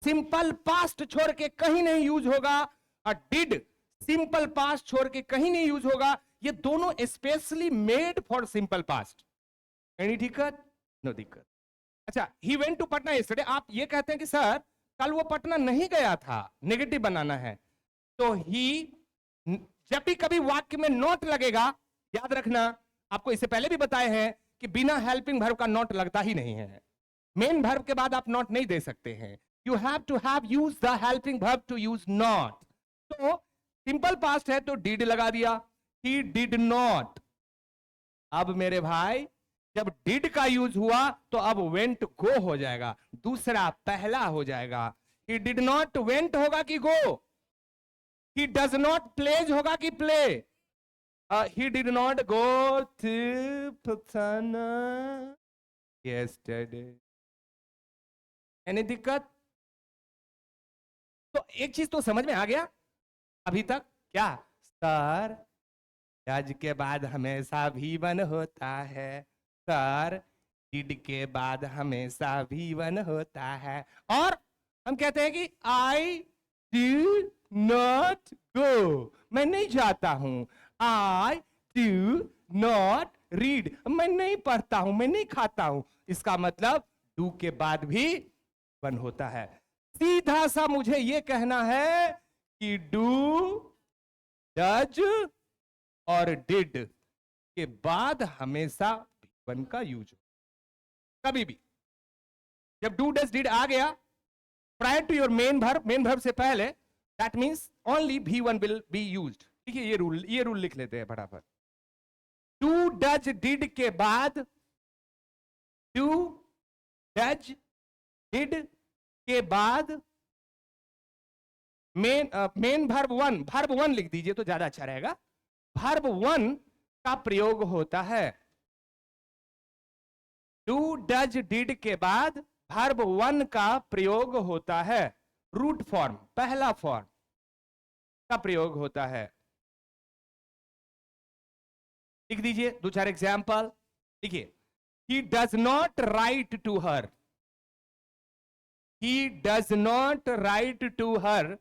simple past छोड़ के कहीं नहीं यूज होगा, और डिड सिंपल पास्ट छोड़ के कहीं नहीं यूज होगा। ये दोनों specially made for simple past. Any दिक्कत? नो दिक्कत। अच्छा he went to Patna yesterday, आप ये कहते हैं कि सर कल वो पटना नहीं गया था, नेगेटिव बनाना है, तो ही, जब भी कभी वाक्य में नॉट लगेगा, याद रखना आपको इससे पहले भी बताए हैं कि बिना हेल्पिंग वर्ब का नॉट लगता ही नहीं है। मेन वर्ब के बाद आप नॉट नहीं दे सकते हैं, you have to have use the helping verb to use not. तो सिंपल पास्ट है तो डिड लगा दिया, ही डिड नॉट। अब मेरे भाई जब डिड का यूज हुआ तो अब वेंट गो हो जाएगा, दूसरा पहला हो जाएगा। ही डिड नॉट वेंट होगा कि go, he does not plays होगा कि play, he did not go to Patna, yesterday. Any दिक्कत? तो एक चीज तो समझ में आ गया अभी तक, क्या? सर डज के बाद हमेशा V1 होता है, सर डिड के बाद हमेशा V1 होता है, और हम कहते हैं कि आई डू नॉट गो, मैं नहीं जाता हूं। आई डू नॉट रीड, मैं नहीं पढ़ता हूं, मैं नहीं खाता हूं। इसका मतलब डू के बाद भी वन होता है। सीधा सा मुझे यह कहना है कि डू, डज और डिड के बाद हमेशा वन का यूज हो। कभी भी जब डू डज डिड आ गया prior to your main verb से पहले, that means only V1 will be used. ठीक है, ये रूल लिख लेते हैं फटाफट। डू डज डिड के बाद, डू डज डिड के बाद मेन वर्ब वन लिख दीजिए तो ज्यादा अच्छा रहेगा। वर्ब वन का प्रयोग होता है। डू डज डिड के बाद वर्ब वन का प्रयोग होता है। रूट फॉर्म, पहला फॉर्म का प्रयोग होता है। लिख दीजिए दो चार एग्जाम्पल। देखिए, he does not write to her, he does not write to her.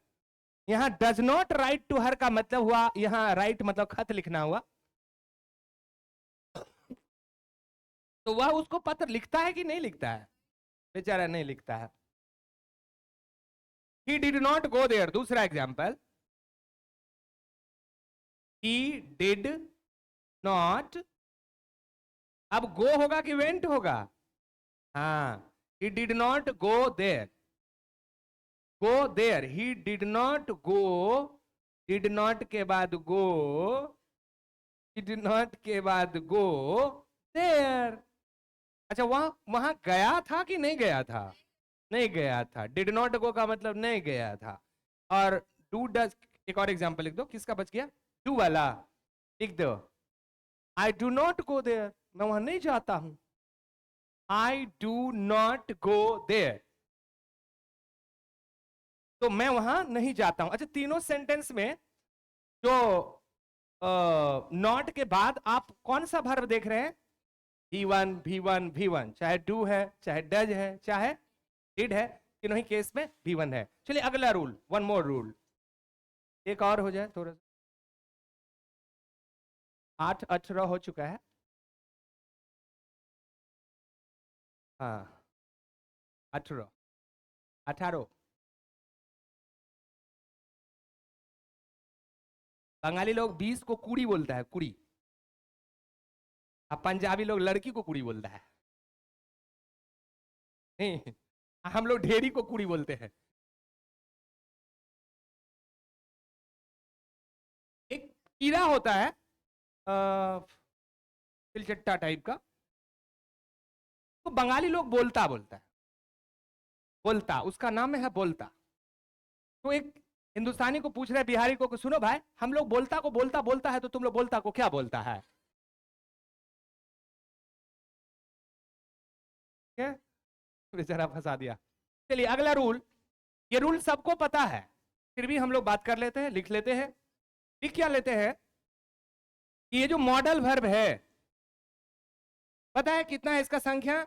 यहां does not write to her का मतलब हुआ, यहां राइट मतलब खत लिखना हुआ। तो वह उसको पत्र लिखता है कि नहीं लिखता है? बेचारा नहीं लिखता है। He did not go there, दूसरा एग्जाम्पल। ही डिड नॉट, अब गो होगा कि वेंट होगा? हाँ, he did not go there, go there, he did not go, did not के बाद गो, डिड नॉट के बाद गो देयर। अच्छा, वहां गया था कि नहीं गया था? नहीं गया था। डिड नॉट गो का मतलब नहीं गया था। और डू डज, एक और एग्जांपल लिख दो, किसका बच गया? डू वाला लिख दो। I do not go there, मैं वहां नहीं जाता हूं। I do not go there, तो मैं वहां नहीं जाता हूं। अच्छा, तीनों सेंटेंस में जो नॉट के बाद आप कौन सा वर्ब देख रहे हैं? V1 V1 V1, चाहे डू है, चाहे डज है, चाहे डिड है, तीनों ही केस में V1 है। चलिए अगला रूल, वन मोर रूल, एक और हो जाए थोड़ा सा। 8:18 हो चुका है। हाँ, 18 18। बंगाली लोग 20 को कुड़ी बोलता है, कुड़ी। अब पंजाबी लोग लड़की को कुड़ी बोलता है। नहीं, हम लोग ढेरी को कुड़ी बोलते हैं। एक कीड़ा होता है तिलचट्टा टाइप का, तो बंगाली लोग बोलता बोलता है, बोलता, उसका नाम है बोलता। तो एक हिंदुस्तानी को पूछ रहे बिहारी को कि सुनो भाई, हम लोग बोलता को बोलता बोलता है, तो तुम लोग बोलता को क्या बोलता है? क्या? बेचारा फंसा दिया। चलिए अगला रूल, ये रूल सबको पता है, फिर भी हम लोग बात कर लेते हैं, लिख लेते हैं। लिख क्या लेते हैं? ये जो मॉडल वर्ब है, पता है कितना है इसका संख्या?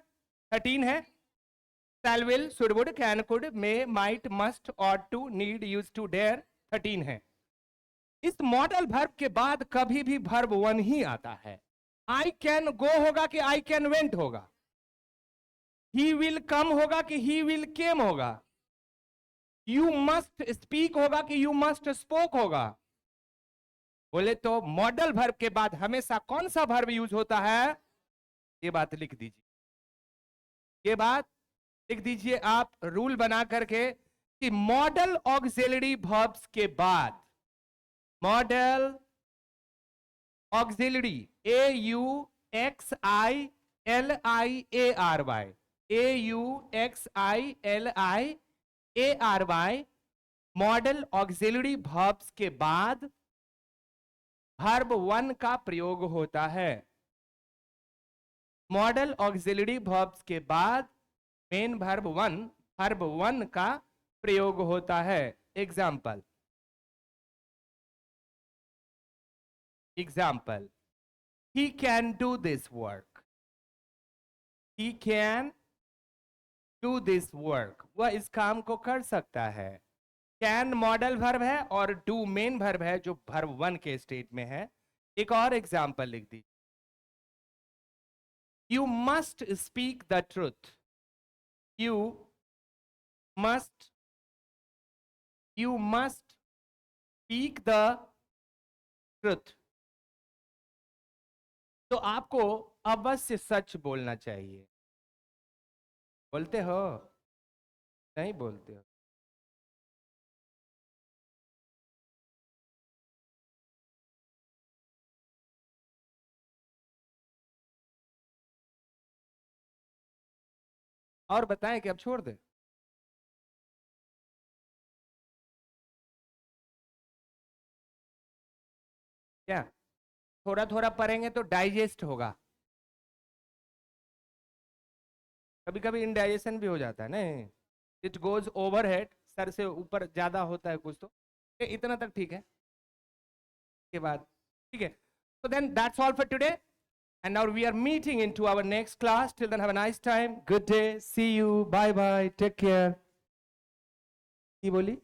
13 है। Shall, will, should, would, can, could, may, might, must, ought to, need, use to, dare, 13 है। इस मॉडल वर्ब के बाद कभी भी वर्ब वन ही आता है। आई कैन गो होगा कि आई कैन वेंट होगा? ही विल कम होगा कि ही विल केम होगा? यू मस्ट स्पीक होगा कि यू मस्ट स्पोक होगा? बोले तो मॉडल वर्ब के बाद हमेशा कौन सा वर्ब यूज होता है? ये बात लिख दीजिए, ये बात लिख दीजिए आप रूल बना करके कि मॉडल ऑक्सिलरी वर्ब्स के बाद, model auxiliary, AUXILIARY, AUXILIARY, model auxiliary verbs के बाद वर्ब वन का प्रयोग होता है। मॉडल ऑक्सिलरी वर्ब्स के बाद मेन वर्ब वन का प्रयोग होता है। Example he can do this work, he can do this work, वह इस काम को कर सकता है। कैन मॉडल वर्ब है और डू मेन वर्ब है जो वर्ब वन के स्टेट में है। एक और एग्जाम्पल लिख दीजिए, you must speak the truth, you must speak the truth. तो आपको अवश्य सच बोलना चाहिए। बोलते हो? नहीं बोलते हो? और बताएं कि अब छोड़ दे? क्या थोड़ा थोड़ा पढ़ेंगे तो डाइजेस्ट होगा? कभी कभी इंडाइजेशन भी हो जाता है ना, it goes over head, sir से ऊपर ज्यादा होता है कुछ तो। इतना तक ठीक है, के बाद ठीक है। So then that's all for today. And now we are meeting into our next class. Till then, have a nice time. Good day. See you. Bye bye. Take care. की बोली?